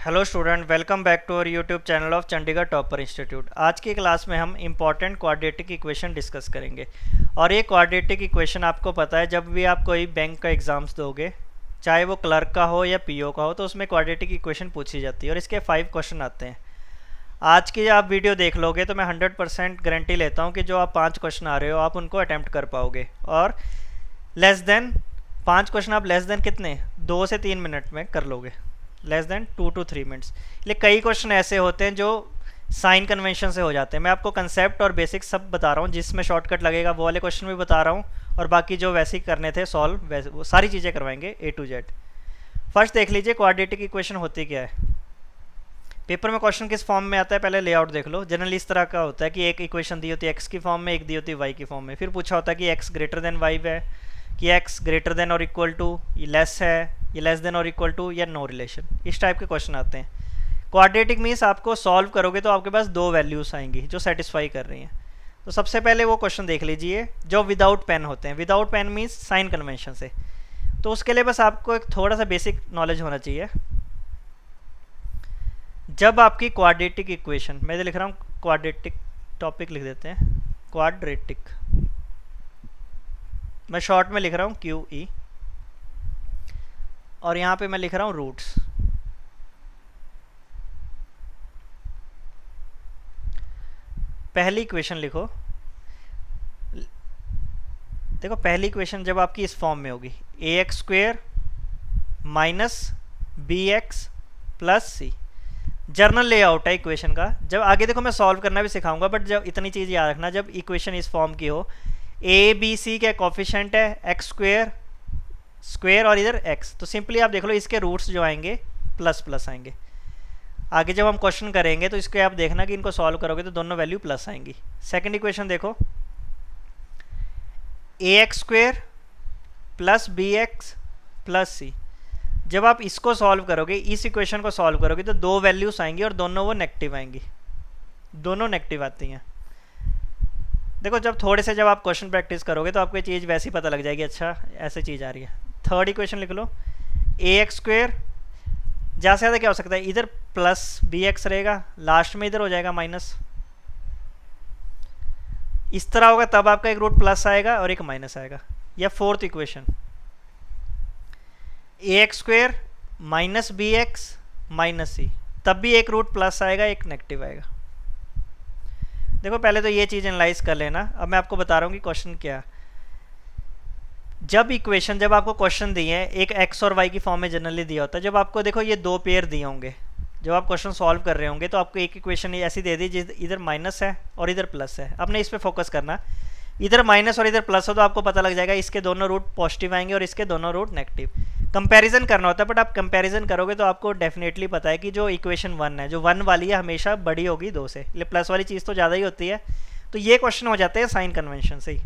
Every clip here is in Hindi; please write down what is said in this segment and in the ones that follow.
Hello student, welcome back to our YouTube channel of Chandigarh topper institute. आज की क्लास में हम इम्पॉर्टेंट क्वाड्रेटिक इक्वेशन डिस्कस करेंगे। और ये क्वाड्रेटिक इक्वेशन आपको पता है, जब भी आप कोई बैंक का एग्ज़ाम्स दोगे, चाहे वो क्लर्क का हो या पीओ का हो, तो उसमें क्वाड्रेटिक इक्वेशन पूछी जाती है और इसके 5 क्वेश्चन आते हैं। आज की आप वीडियो देख लोगे तो मैं 100% गारंटी लेता हूँ कि जो आप 5 क्वेश्चन आ रहे हो आप उनको अटैम्प्ट कर पाओगे। और लेस देन 5 क्वेश्चन आप लेस देन कितने 2 से 3 मिनट में कर लोगे, लेस देन 2 to 3 मिनट्स। लेकिन कई क्वेश्चन ऐसे होते हैं जो साइन कन्वेंशन से हो जाते हैं। मैं आपको कंसेप्ट और बेसिक सब बता रहा हूँ, जिसमें शॉर्टकट लगेगा वो वाले क्वेश्चन भी बता रहा हूँ, और बाकी जो वैसे ही करने थे सॉल्व वैसे वो सारी चीज़ें करवाएंगे A to Z। फर्स्ट देख लीजिए क्वाड्रेटिक इक्वेशन होती क्या है। पेपर में क्वेश्चन किस फॉर्म में आता है पहले लेआउट देख लो। जनरली इस तरह का होता है कि एक इक्वेशन दी होती है एक्स की फॉर्म में, एक दी होती है वाई की फॉर्म में, फिर पूछा होता है कि एक्स ग्रेटर देन वाई है, कि एक्स ग्रेटर देन और इक्वल टू, ये लेस है, ये लेस देन और इक्वल टू, या नो रिलेशन। इस टाइप के क्वेश्चन आते हैं। क्वाड्रेटिक मीन्स आपको सॉल्व करोगे तो आपके पास 2 वैल्यूज आएंगी जो सेटिस्फाई कर रही हैं। तो सबसे पहले वो क्वेश्चन देख लीजिए जो विदाउट पेन होते हैं। Without pen means sign convention से। तो उसके लिए बस आपको एक थोड़ा सा बेसिक नॉलेज होना चाहिए। जब आपकी क्वाड्रेटिक इक्वेशन, मैं लिख रहा हूँ क्वाड्रेटिक, टॉपिक लिख देते हैं क्वाड्रेटिक, मैं शॉर्ट में लिख रहा हूँ QE, और यहाँ पे मैं लिख रहा हूँ रूट्स। पहली इक्वेशन लिखो। देखो पहली इक्वेशन जब आपकी इस फॉर्म में होगी, AX² minus BX plus C। Journal layout है इक्वेशन का। जब आगे देखो मैं सॉल्व करना भी सिखाऊंगा, बट जब इतनी चीज़ याद रखना, जब इक्वेशन इस फॉर्म की हो, ABC के कोफिशिएंट है x² स्क्वेयर और इधर x, तो सिंपली आप देख लो इसके रूट्स जो आएंगे प्लस प्लस आएंगे। आगे जब हम क्वेश्चन करेंगे तो इसके आप देखना कि इनको सॉल्व करोगे तो दोनों वैल्यू प्लस आएंगी। सेकंड इक्वेशन देखो, AX² plus BX plus C। जब आप इसको सॉल्व करोगे, इस इक्वेशन को सॉल्व करोगे, तो 2 वैल्यूज आएंगी और दोनों वो नेगेटिव आएंगी, दोनों नेगेटिव आती हैं। देखो जब आप क्वेश्चन प्रैक्टिस करोगे तो आपको ये चीज़ वैसे ही पता लग जाएगी, अच्छा ऐसे चीज़ आ रही है। थर्ड इक्वेशन लिख लो, AX² ज़्यादा से ज़्यादा क्या हो सकता है, इधर प्लस BX रहेगा, लास्ट में इधर हो जाएगा माइनस। इस तरह होगा तब आपका एक रूट प्लस आएगा और एक माइनस आएगा। या fourth equation, AX² minus BX minus C, तब भी एक रूट प्लस आएगा, एक नेगेटिव आएगा। देखो पहले तो ये चीज़ एनालाइज कर लेना। अब मैं आपको बता रहा हूँ कि क्वेश्चन क्या। जब आपको क्वेश्चन दिए हैं, एक एक्स और वाई की फॉर्म में जनरली दिया होता है। जब आपको देखो ये 2 पेयर दिए होंगे, जब आप क्वेश्चन सॉल्व कर रहे होंगे तो आपको एक इक्वेशन ऐसी दे दी जिस इधर माइनस है और इधर प्लस है। आपने इस पर फोकस करना, इधर माइनस और इधर प्लस हो तो आपको पता लग जाएगा इसके दोनों रूट पॉजिटिव आएंगे और इसके दोनों रूट नेगेटिव। कंपैरिजन करना होता है, बट आप कंपैरिजन करोगे तो आपको डेफिनेटली पता है कि जो इक्वेशन 1 है, जो 1 वाली है, हमेशा बड़ी होगी 2 से, इसलिए प्लस वाली चीज़ तो ज़्यादा ही होती है। तो ये क्वेश्चन हो जाते हैं साइन कन्वेंशन से ही।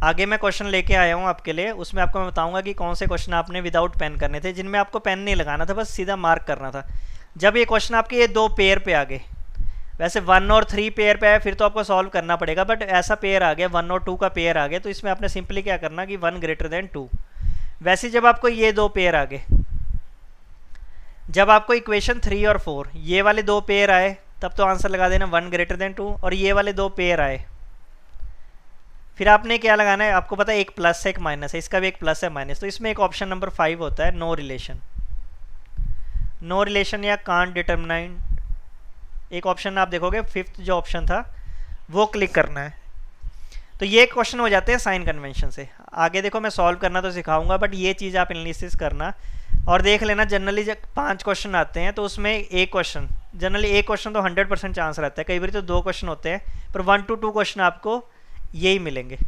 आगे मैं क्वेश्चन लेके आया हूँ आपके लिए, उसमें आपको मैं बताऊंगा कि कौन से क्वेश्चन आपने विदाउट पेन करने थे, जिनमें आपको पेन नहीं लगाना था, बस सीधा मार्क करना था। जब ये क्वेश्चन आपके ये 2 पेयर पे आ गए, वैसे 1 और 3 पेयर पे आए फिर तो आपको सॉल्व करना पड़ेगा, बट ऐसा पेयर आ गया 1 और 2 का पेयर आ गया, तो इसमें आपने सिंपली क्या करना कि 1 ग्रेटर देन 2। वैसे जब आपको ये 2 पेयर आ गए, जब आपको इक्वेशन 3 और 4 ये वाले 2 पेयर आए, तब तो आंसर लगा देना 1 ग्रेटर देन 2। और ये वाले 2 पेयर आए, फिर आपने क्या लगाना है, आपको पता है एक प्लस है एक माइनस है, इसका भी एक प्लस है माइनस, तो इसमें एक ऑप्शन नंबर 5 होता है नो रिलेशन। नो रिलेशन या कांट डिटरमिनेंट, एक ऑप्शन आप देखोगे 5th जो ऑप्शन था वो क्लिक करना है। तो ये क्वेश्चन हो जाते हैं साइन कन्वेंशन से। आगे देखो मैं सॉल्व करना तो सिखाऊंगा, बट ये चीज़ आप एनालिसिस करना और देख लेना। जनरली जब 5 क्वेश्चन आते हैं तो उसमें एक क्वेश्चन, जनरली एक क्वेश्चन तो 100% चांस रहता है, कई बार तो 2 क्वेश्चन होते हैं, पर 1 to 2 क्वेश्चन आपको यही मिलेंगे,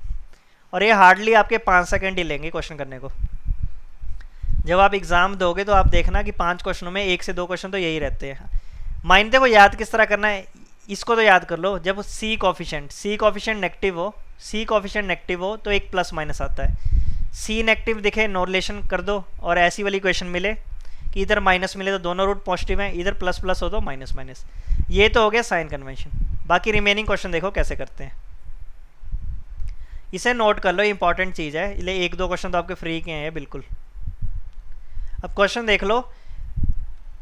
और ये हार्डली आपके 5 सेकेंड ही लेंगे क्वेश्चन करने को। जब आप एग्ज़ाम दोगे तो आप देखना कि 5 क्वेश्चनों में 1 से 2 क्वेश्चन तो यही रहते हैं। माइंड देखो याद किस तरह करना है, इसको तो याद कर लो। जब C कोफिशिएंट नेगेटिव हो तो एक प्लस माइनस आता है। C नेगेटिव दिखे, नो रिलेशन कर दो, और ऐसी वाली इक्वेशन मिले कि इधर माइनस मिले तो दोनों रूट पॉजिटिव हैं, इधर प्लस प्लस हो तो माइनस माइनस। ये तो हो गया साइन कन्वेंशन। बाकी रिमेनिंग क्वेश्चन देखो कैसे करते हैं, इसे नोट कर लो, इंपॉर्टेंट चीज़ है, इसलिए 1-2 क्वेश्चन तो आपके फ्री के हैं बिल्कुल। अब क्वेश्चन देख लो,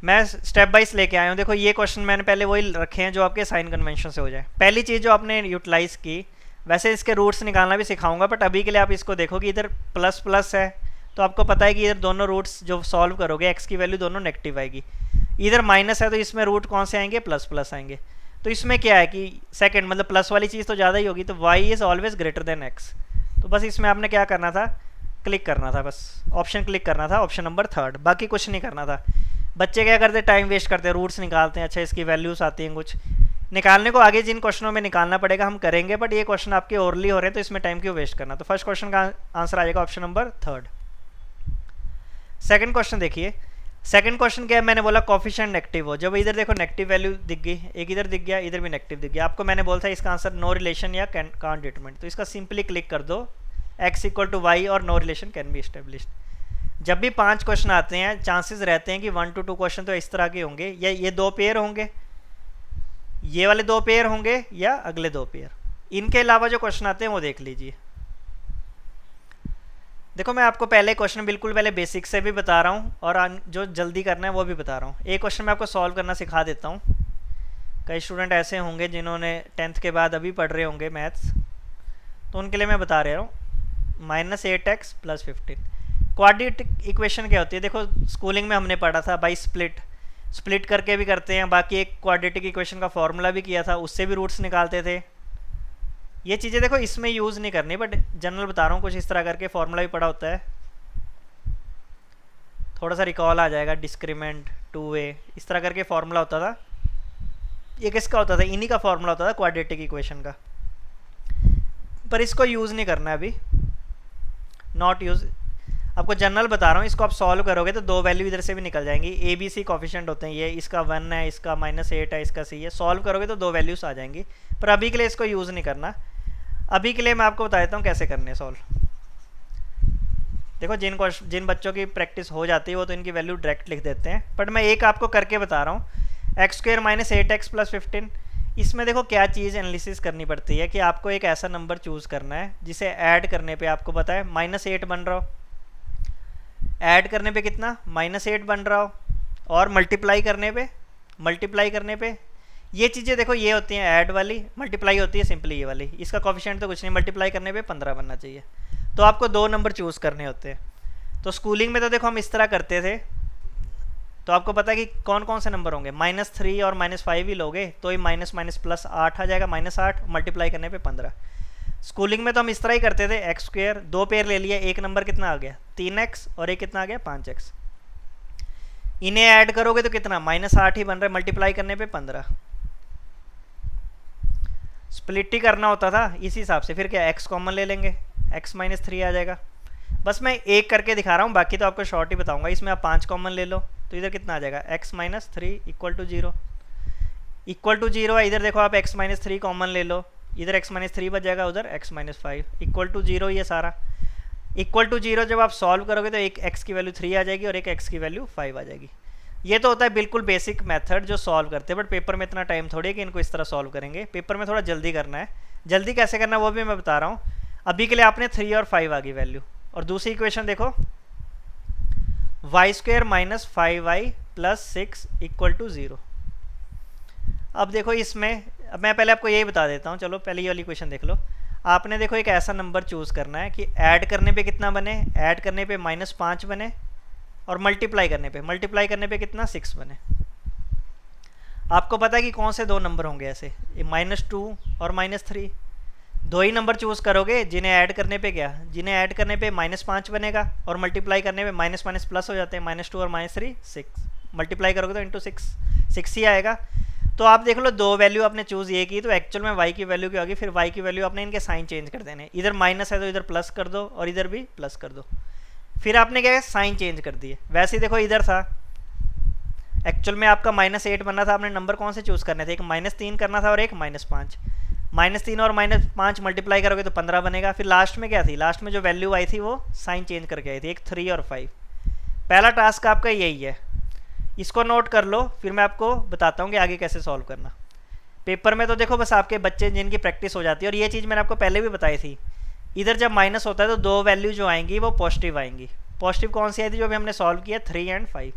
मैं स्टेप बाइज लेके आया हूँ। देखो ये क्वेश्चन मैंने पहले वही रखे हैं जो आपके साइन कन्वेंशन से हो जाए। पहली चीज़ जो आपने यूटिलाइज़ की, वैसे इसके रूट्स निकालना भी सिखाऊंगा, बट अभी के लिए आप इसको देखो कि इधर प्लस प्लस है, तो आपको पता है कि इधर दोनों रूट्स जो सॉल्व करोगे एक्स की वैल्यू दोनों नेगेटिव आएगी। इधर माइनस है तो इसमें रूट कौन से आएंगे, प्लस प्लस आएंगे। तो इसमें क्या है कि सेकंड मतलब प्लस वाली चीज़ तो ज़्यादा ही होगी, तो y is always greater than x. तो बस इसमें आपने क्या करना था, क्लिक करना था, बस ऑप्शन क्लिक करना था, ऑप्शन नंबर 3, बाकी कुछ नहीं करना था। बच्चे क्या करते हैं, टाइम वेस्ट करते हैं, रूट्स निकालते हैं, अच्छा इसकी वैल्यूज आती हैं, कुछ निकालने को आगे जिन क्वेश्चनों में निकालना पड़ेगा हम करेंगे, बट ये क्वेश्चन आपके ओरली हो रहे हैं तो इसमें टाइम क्यों वेस्ट करना। तो फर्स्ट क्वेश्चन का आंसर आ जाएगा ऑप्शन नंबर 3। सेकंड क्वेश्चन देखिए, सेकंड क्वेश्चन क्या है, मैंने बोला कोफिशिएंट नेगेटिव हो। जब इधर देखो नेगेटिव वैल्यू दिख गई, एक इधर दिख गया, इधर भी नेगेटिव दिख गया, आपको मैंने बोला था इसका आंसर नो रिलेशन या कांट डिटरमाइन। तो इसका सिंपली क्लिक कर दो, x इक्वल टू वाई और no relation can be established. जब भी 5 क्वेश्चन आते हैं चांसेस रहते हैं कि 1 to 2 क्वेश्चन तो इस तरह के होंगे, या ये 2 पेयर होंगे, ये वाले 2 पेयर होंगे, या अगले 2 पेयर। इनके अलावा जो क्वेश्चन आते हैं वो देख लीजिए। देखो मैं आपको पहले क्वेश्चन बिल्कुल पहले बेसिक से भी बता रहा हूँ और जो जल्दी करना है वो भी बता रहा हूँ। एक क्वेश्चन मैं आपको सॉल्व करना सिखा देता हूँ। कई स्टूडेंट ऐसे होंगे जिन्होंने 10th के बाद अभी पढ़ रहे होंगे मैथ्स, तो उनके लिए मैं बता रहा हूँ। -8x + 15 क्वाड्रेटिक इक्वेशन क्या होती है। देखो स्कूलिंग में हमने पढ़ा था बाई स्प्लिट करके भी करते हैं, बाकी एक क्वाड्रेटिक इक्वेशन का फॉर्मूला भी किया था, उससे भी रूट्स निकालते थे। ये चीज़ें देखो इसमें यूज़ नहीं करनी, बट जनरल बता रहा हूँ, कुछ इस तरह करके फॉर्मूला भी पढ़ा होता है, थोड़ा सा रिकॉल आ जाएगा। डिस्क्रीमेंट 2a इस तरह करके फॉर्मूला होता था। ये किसका होता था, इन्हीं का फॉर्मूला होता था क्वाड्रेटिक इक्वेशन का, पर इसको यूज़ नहीं करना है अभी, नॉट यूज़। आपको जनरल बता रहा हूँ, इसको आप सॉल्व करोगे तो 2 वैल्यू इधर से भी निकल जाएंगी। ए बी सी कॉफिशिएंट होते हैं, ये इसका 1 है, इसका -8 है, इसका सी है। सॉल्व करोगे तो 2 वैल्यूज आ जाएंगी, पर अभी के लिए इसको यूज़ नहीं करना। अभी के लिए मैं आपको बता देता हूँ कैसे करने सॉल्व। देखो जिन बच्चों की प्रैक्टिस हो जाती है वो तो इनकी वैल्यू डायरेक्ट लिख देते हैं, बट मैं एक आपको करके बता रहा हूँ। x² - 8x + 15, इसमें देखो क्या चीज़ एनालिसिस करनी पड़ती है कि आपको एक ऐसा नंबर चूज़ करना है जिसे ऐड करने पे आपको पता है -8 बन रहा हो, ऐड करने पे कितना -8 बन रहा हो, और मल्टीप्लाई करने पे ये चीज़ें देखो ये होती हैं ऐड वाली, मल्टीप्लाई होती है सिंपली ये वाली। इसका कोफिशिएंट तो कुछ नहीं, मल्टीप्लाई करने पे 15 बनना चाहिए। तो आपको 2 नंबर चूज़ करने होते हैं। तो स्कूलिंग में तो देखो हम इस तरह करते थे, तो आपको पता है कि कौन कौन से नंबर होंगे। -3 और -5 ही लोगे तो ये +8 आ जाएगा, -8 मल्टीप्लाई करने पे 15। स्कूलिंग में तो हम इस तरह ही करते थे, x², 2 पेयर ले लिया, एक नंबर कितना आ गया 3x, और एक कितना आ गया 5x। इन्हें ऐड करोगे तो कितना -8 ही बन रहा है, मल्टीप्लाई करने पे 15। स्प्लिट ही करना होता था इसी हिसाब से, फिर क्या x कॉमन ले लेंगे, x - 3 आ जाएगा। बस मैं एक करके दिखा रहा हूँ, बाकी तो आपको शॉर्ट ही बताऊंगा। इसमें आप 5 कॉमन ले लो तो इधर कितना आ जाएगा, x - 3 = 0 है। इधर देखो आप x - 3 कॉमन ले लो, इधर x - 3 बच जाएगा, उधर x - 5 = 0। ये सारा =0 जब आप सॉल्व करोगे तो एक x की वैल्यू 3 आ जाएगी और एक x की वैल्यू 5 आ जाएगी। ये तो होता है बिल्कुल बेसिक मेथड जो सॉल्व करते हैं, बट पेपर में इतना टाइम थोड़ी है कि इनको इस तरह सॉल्व करेंगे। पेपर में थोड़ा जल्दी करना है, जल्दी कैसे करना है वो भी मैं बता रहा हूँ। अभी के लिए आपने 3 और 5 आ गई वैल्यू, और दूसरी इक्वेशन देखो y² - 5y + 6 = 0। अब देखो इसमें, अब मैं पहले आपको यही बता देता हूँ, चलो पहले ये वाली इक्वेशन देख लो। आपने देखो एक ऐसा नंबर चूज़ करना है कि ऐड करने पे कितना बने, ऐड करने पे -5 बने, और मल्टीप्लाई करने पे कितना 6 बने। आपको पता है कि कौन से 2 नंबर होंगे ऐसे, ये -2 और -3, 2 ही नंबर चूज़ करोगे जिन्हें ऐड करने पे -5 बनेगा, और मल्टीप्लाई करने पे माइनस प्लस हो जाते हैं, -2 और -3 6, मल्टीप्लाई करोगे तो इंटू 6 ही आएगा। तो आप देख लो 2 वैल्यू आपने चूज़ ये की, तो एक्चुअल में y की वैल्यू क्या होगी, फिर y की वैल्यू आपने इनके साइन चेंज कर देने, इधर माइनस है तो इधर प्लस कर दो और इधर भी प्लस कर दो, फिर आपने क्या है साइन चेंज कर दिए। वैसे ही देखो इधर था, एक्चुअल में आपका -8 बनना था, आपने नंबर कौन से चूज़ करने थे, एक -3 करना था और एक -5। -3 और -5 मल्टीप्लाई करोगे तो 15 बनेगा। फिर लास्ट में क्या थी, लास्ट में जो वैल्यू आई थी वो साइन चेंज करके आई थी, एक 3 और 5। पहला टास्क आपका यही है, इसको नोट कर लो, फिर मैं आपको बताता हूँ कि आगे कैसे सॉल्व करना। पेपर में तो देखो बस आपके बच्चे जिनकी प्रैक्टिस हो जाती है, और ये चीज़ मैंने आपको पहले भी बताई थी, इधर जब माइनस होता है तो 2 वैल्यू जो आएंगी वो पॉजिटिव आएंगी। पॉजिटिव कौन सी आई थी जो भी हमने सॉल्व किया, 3 और 5।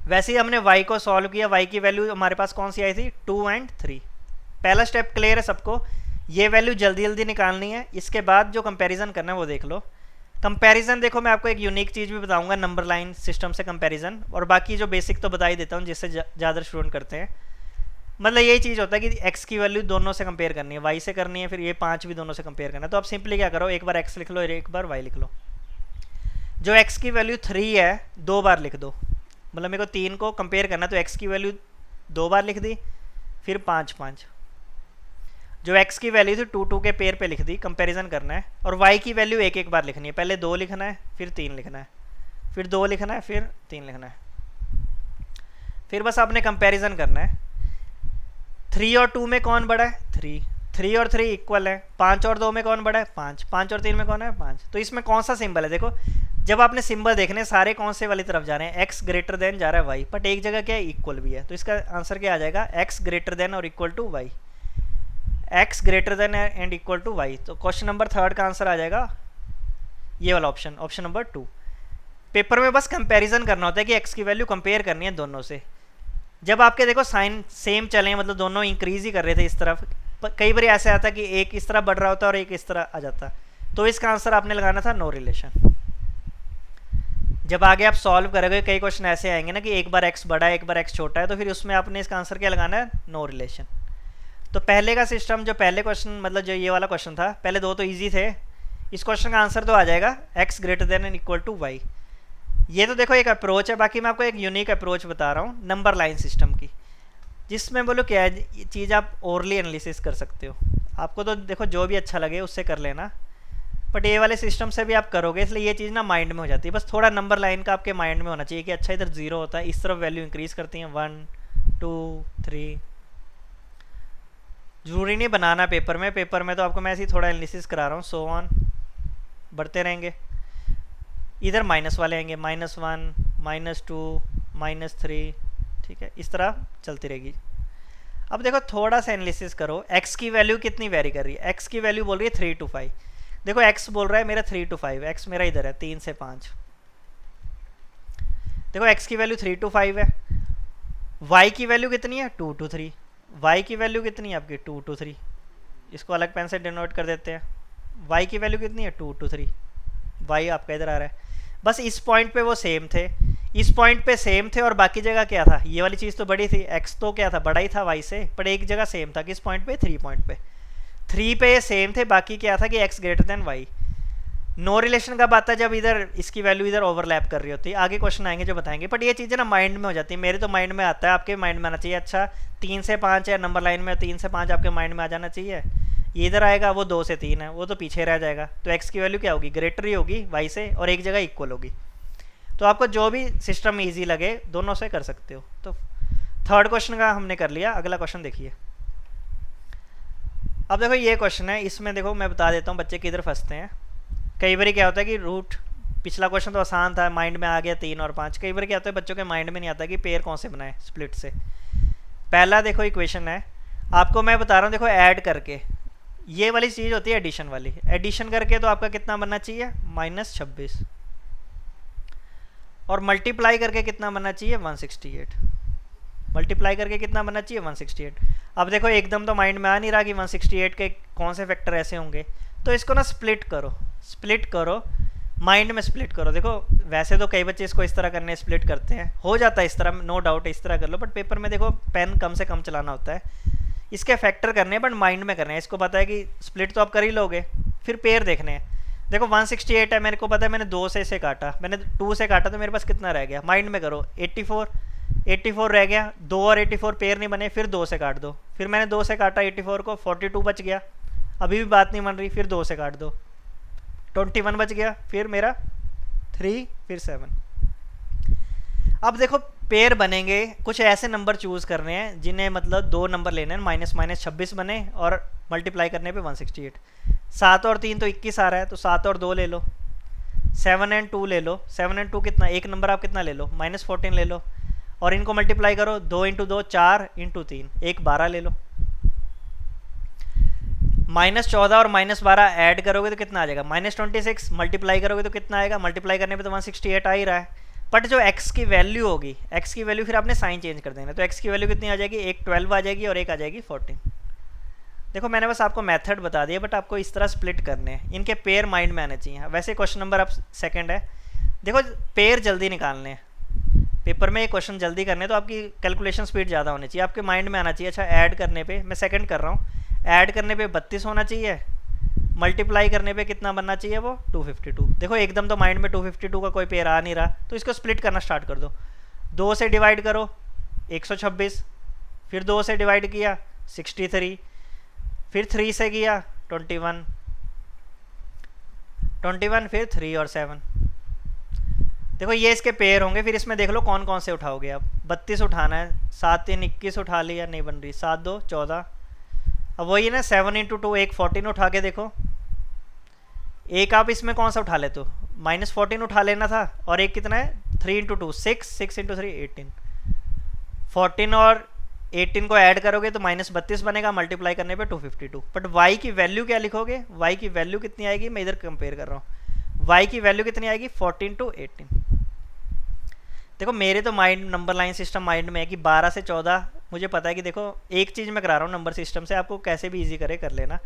वैसे ही हमने y को सॉल्व किया, y की वैल्यू हमारे पास कौन सी आई थी, 2 और 3। पहला स्टेप क्लियर है सबको, ये वैल्यू जल्दी जल्दी निकालनी है। इसके बाद जो कंपैरिजन करना है वो देख लो। कंपैरिजन देखो, मैं आपको एक यूनिक चीज़ भी बताऊंगा नंबर लाइन सिस्टम से कंपैरिजन, और बाकी जो बेसिक तो बता ही देता हूँ जिससे ज़्यादा स्टूडेंट करते हैं। मतलब यही चीज़ होता है कि x की वैल्यू दोनों से कंपेयर करनी है, y से करनी है, फिर ये 5 भी दोनों से कंपेयर करना है। तो आप सिंपली क्या करो, एक बार x लिख लो, एक बार y लिख लो। जो x की वैल्यू 3 है 2 बार लिख दो, मतलब मेरे को 3 को कंपेयर करना है तो x की वैल्यू 2 बार लिख दी, फिर 5 5। जो x की वैल्यू थी 2 2 के पेयर पे लिख दी, कंपैरिजन करना है। और y की वैल्यू एक एक बार लिखनी है, पहले 2 लिखना है, फिर 3 लिखना है, फिर 2 लिखना है, फिर 3 लिखना है। फिर बस आपने कंपैरिजन करना है। 3 और 2 में कौन बड़ा है, 3। 3 और 3 इक्वल है। 5 और 2 में कौन बड़ा है, 5। 5 और 3 में कौन है, 5। तो इसमें कौन सा सिंबल है, देखो जब आपने सिंबल देखने सारे कौन से वाली तरफ जा रहे हैं, x ग्रेटर देन जा रहा है y, बट एक जगह क्या है, इक्वल भी है। तो इसका आंसर क्या आ जाएगा, x ग्रेटर देन और equal to y, x greater than and equal to y। तो क्वेश्चन नंबर 3 का आंसर आ जाएगा ये वाला ऑप्शन, ऑप्शन नंबर 2। पेपर में बस कंपैरिजन करना होता है कि x की वैल्यू कंपेयर करनी है दोनों से। जब आपके देखो साइन सेम चले, मतलब दोनों इंक्रीज ही कर रहे थे इस तरफ, कई बार ऐसे आता कि एक इस तरह बढ़ रहा होता और एक इस तरह आ जाता, तो इसका आंसर आपने लगाना था नो रिलेशन। जब आगे आप सॉल्व करोगे कई क्वेश्चन ऐसे आएंगे ना कि एक बार x बड़ा है एक बार x छोटा है, तो फिर उसमें आपने इसका आंसर क्या लगाना है, नो रिलेशन। तो पहले का सिस्टम, जो पहले क्वेश्चन मतलब जो ये वाला क्वेश्चन था, पहले 2 तो इजी थे, इस क्वेश्चन का आंसर तो आ जाएगा x greater than and equal to y। ये तो देखो एक अप्रोच है, बाकी मैं आपको एक यूनिक अप्रोच बता रहा हूँ नंबर लाइन सिस्टम की, जिसमें बोलो क्या है, ये चीज़ आप ओरली एनालिसिस कर सकते हो। आपको तो देखो जो भी अच्छा लगे उससे कर लेना, बट ये वाले सिस्टम से भी आप करोगे, इसलिए ये चीज़ ना माइंड में हो जाती है। बस थोड़ा नंबर लाइन का आपके माइंड में होना चाहिए कि अच्छा इधर 0 होता है, इस तरफ वैल्यू इंक्रीज करती हैं 1 2 3। जरूरी नहीं बनाना पेपर में, पेपर में तो आपको मैं ऐसे ही थोड़ा एनालिसिस करा रहा हूँ, सो ऑन बढ़ते रहेंगे। इधर माइनस वाले आएंगे, -1 -2 -3, ठीक है, इस तरह चलती रहेगी। अब देखो थोड़ा सा एनालिसिस करो, x की वैल्यू कितनी वेरी कर रही है, x की वैल्यू बोल रही है 3 to 5। देखो x बोल रहा है मेरा 3 to 5, x मेरा इधर है 3 से 5। देखो x की वैल्यू 3 to 5 है, y की वैल्यू कितनी है 2 to 3, y की वैल्यू कितनी है आपकी 2 to 3। इसको अलग पेन से डिनोट कर देते हैं। y की वैल्यू कितनी है 2 to 3, y आपका इधर आ रहा है। बस इस पॉइंट पे वो सेम थे, इस पॉइंट पे सेम थे, और बाकी जगह क्या था, ये वाली चीज़ तो बड़ी थी, x तो क्या था, बड़ा ही था y से, पर एक जगह सेम था, किस पॉइंट पे, 3 पॉइंट पे। 3 पे सेम थे, बाकी क्या था कि x greater than y। No relation कब आता है, जब इधर इसकी वैल्यू इधर ओवरलैप कर रही होती है। आगे क्वेश्चन आएंगे जो बताएंगे, बट ये चीज़ें ना माइंड में हो जाती है, मेरे तो माइंड में आता है, आपके माइंड में आना चाहिए। अच्छा 3 से 5 है नंबर लाइन में, 3 से 5 आपके माइंड में आ जाना चाहिए। ये इधर आएगा, वो 2 से 3 है, वो तो पीछे रह जाएगा। तो x की वैल्यू क्या होगी, ग्रेटर ही होगी y से, और एक जगह इक्वल होगी। तो आपको जो भी सिस्टम ईजी लगे दोनों से कर सकते हो। तो 3rd क्वेश्चन का हमने कर लिया। अगला क्वेश्चन देखिए। अब देखो ये क्वेश्चन है, इसमें देखो मैं बता देता हूँ बच्चे किधर फंसते हैं। कई बार क्या होता है कि रूट, पिछला क्वेश्चन तो आसान था, माइंड में आ गया 3 और 5। कई बार क्या होता है बच्चों के माइंड में नहीं आता कि पेयर कौन से बनाए स्प्लिट से। पहला देखो इक्वेशन है, आपको मैं बता रहा हूँ, देखो ऐड करके, ये वाली चीज़ होती है एडिशन वाली। एडिशन करके तो आपका कितना बनना चाहिए, -26, और मल्टीप्लाई करके कितना बनना चाहिए, 168। मल्टीप्लाई करके कितना बनना चाहिए, 168। अब देखो एकदम तो माइंड में आ नहीं रहा कि 168 के कौन से फैक्टर ऐसे होंगे, तो इसको ना स्प्लिट करो, स्प्लिट करो, माइंड में स्प्लिट करो। देखो वैसे तो कई बच्चे इसको इस तरह करने स्प्लिट करते हैं, हो जाता है इस तरह, नो डाउट इस तरह कर लो, बट पेपर में देखो पेन कम से कम चलाना होता है। इसके फैक्टर करने हैं बट माइंड में करने हैं। इसको पता है कि स्प्लिट तो आप कर ही लोगे, फिर पेयर देखने हैं। देखो 168 है, मेरे को पता है, मैंने 2 से इसे काटा, मैंने 2 से काटा, तो मेरे पास कितना रह गया, माइंड में करो, 84 रह गया। 2 और 84 पेयर नहीं बने, फिर 2 से काट दो, फिर मैंने 2 से काटा 84 को, 42 बच गया। अभी भी बात नहीं बन रही, फिर 2 से काट दो, 21 बच गया, फिर मेरा 3, फिर 7। अब देखो पेयर बनेंगे, कुछ ऐसे नंबर चूज़ करने हैं जिन्हें मतलब 2 नंबर लेने हैं, -26 बने, और मल्टीप्लाई करने पे 168। 7 और 3 तो 21 आ रहा है, तो 7 और 2 ले लो, 7 और 2 ले लो। 7 और 2 कितना, एक नंबर आप कितना ले लो, -14 ले लो, और इनको मल्टीप्लाई करो, 2 × 2 4 × 3 एक 12 ले लो। -14 और -12 ऐड करोगे तो कितना आ जाएगा, -26। मल्टीप्लाई करोगे तो कितना आएगा, मल्टीप्लाई करने पे तो 168 आ ही रहा है, बट जो x की वैल्यू होगी, x की वैल्यू फिर आपने साइन चेंज कर देना, तो x की वैल्यू कितनी आ जाएगी, एक 12 आ जाएगी और एक आ जाएगी 14। देखो मैंने बस आपको मेथड बता दिया, बट आपको इस तरह स्प्लिट करने हैं, इनके पेयर माइंड में आने चाहिए। वैसे क्वेश्चन नंबर अब सेकंड है, देखो पेयर जल्दी निकालने हैं पेपर में, ये क्वेश्चन जल्दी करने, तो आपकी कैलकुलेशन स्पीड ज़्यादा होनी चाहिए, आपके माइंड में आना चाहिए। अच्छा ऐड करने पे, मैं सेकंड कर रहा हूँ, ऐड करने पे 32 होना चाहिए, मल्टीप्लाई करने पे कितना बनना चाहिए, वो 252। देखो एकदम तो माइंड में 252 का कोई पेयर आ नहीं रहा, तो इसको स्प्लिट करना स्टार्ट कर दो। 2 से डिवाइड करो 126, फिर 2 से डिवाइड किया 63, फिर 3 से किया 21, फिर 3 और 7। देखो ये इसके पेयर होंगे, फिर इसमें देख लो कौन कौन से उठाओगे आप। 32 उठाना है, 7 3 21 उठा लिया, नहीं बन रही, 7 2 14। अब वही ना 7 इंटू 2 एक 14 उठा के देखो, एक आप इसमें कौन सा उठा लेते हो, -14 उठा लेना था, और एक कितना है 3 इंटू 2 6, 6 इंटू 3 18। 14 और 18 को ऐड करोगे तो -32 बनेगा, मल्टीप्लाई करने पे 252। बट y की वैल्यू क्या लिखोगे, y की वैल्यू कितनी आएगी, मैं इधर कंपेयर कर रहा हूँ, y की वैल्यू कितनी आएगी 14 टू 18। देखो मेरे तो mind number line system mind में है कि 12 से 14, मुझे पता है कि देखो एक चीज़ मैं करा रहा हूँ नंबर सिस्टम से, आपको कैसे भी इजी करे कर लेना।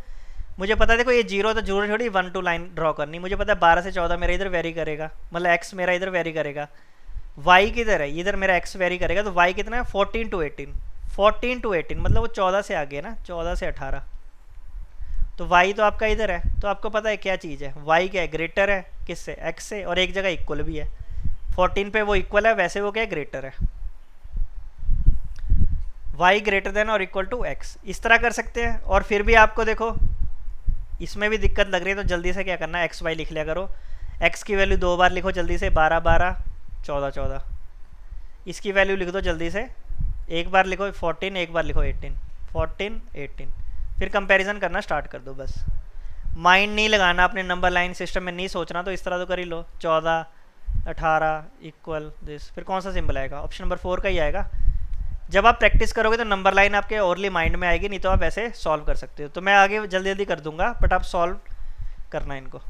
मुझे पता है देखो ये 0 तो जरूरी थोड़ी 1 2 लाइन ड्रॉ करनी, मुझे पता है 12 से 14 मेरा इधर वेरी करेगा, मतलब x मेरा इधर वेरी करेगा, y किधर है, इधर मेरा x वेरी करेगा, तो y कितना है 14 टू 18। 14 टू 18 मतलब वो 14 से आगे है ना, 14 से 18, तो y तो आपका इधर है, तो आपको पता है क्या चीज़ है, y क्या है, ग्रेटर है किससे, x से, और एक जगह इक्वल भी है, 14 पे वो इक्वल है, वैसे वो क्या है, ग्रेटर है, y ग्रेटर देन और इक्वल टू x, इस तरह कर सकते हैं। और फिर भी आपको देखो इसमें भी दिक्कत लग रही है, तो जल्दी से क्या करना है, x y लिख लिया करो। x की वैल्यू 2 बार लिखो जल्दी से, 12 12 14 14, इसकी वैल्यू लिख दो जल्दी से, एक बार लिखो 14, एक बार लिखो 18, 14 18, फिर कंपैरिजन करना स्टार्ट कर दो। बस माइंड नहीं लगाना अपने नंबर लाइन सिस्टम में, नहीं सोचना, तो इस तरह तो कर ही लो, 14 18 इक्वल दिस, फिर कौन सा सिंबल आएगा, ऑप्शन नंबर 4 का ही आएगा। जब आप प्रैक्टिस करोगे तो नंबर लाइन आपके ओरली माइंड में आएगी, नहीं तो आप ऐसे सॉल्व कर सकते हो। तो मैं आगे जल्दी जल्दी कर दूंगा, बट आप सॉल्व करना इनको।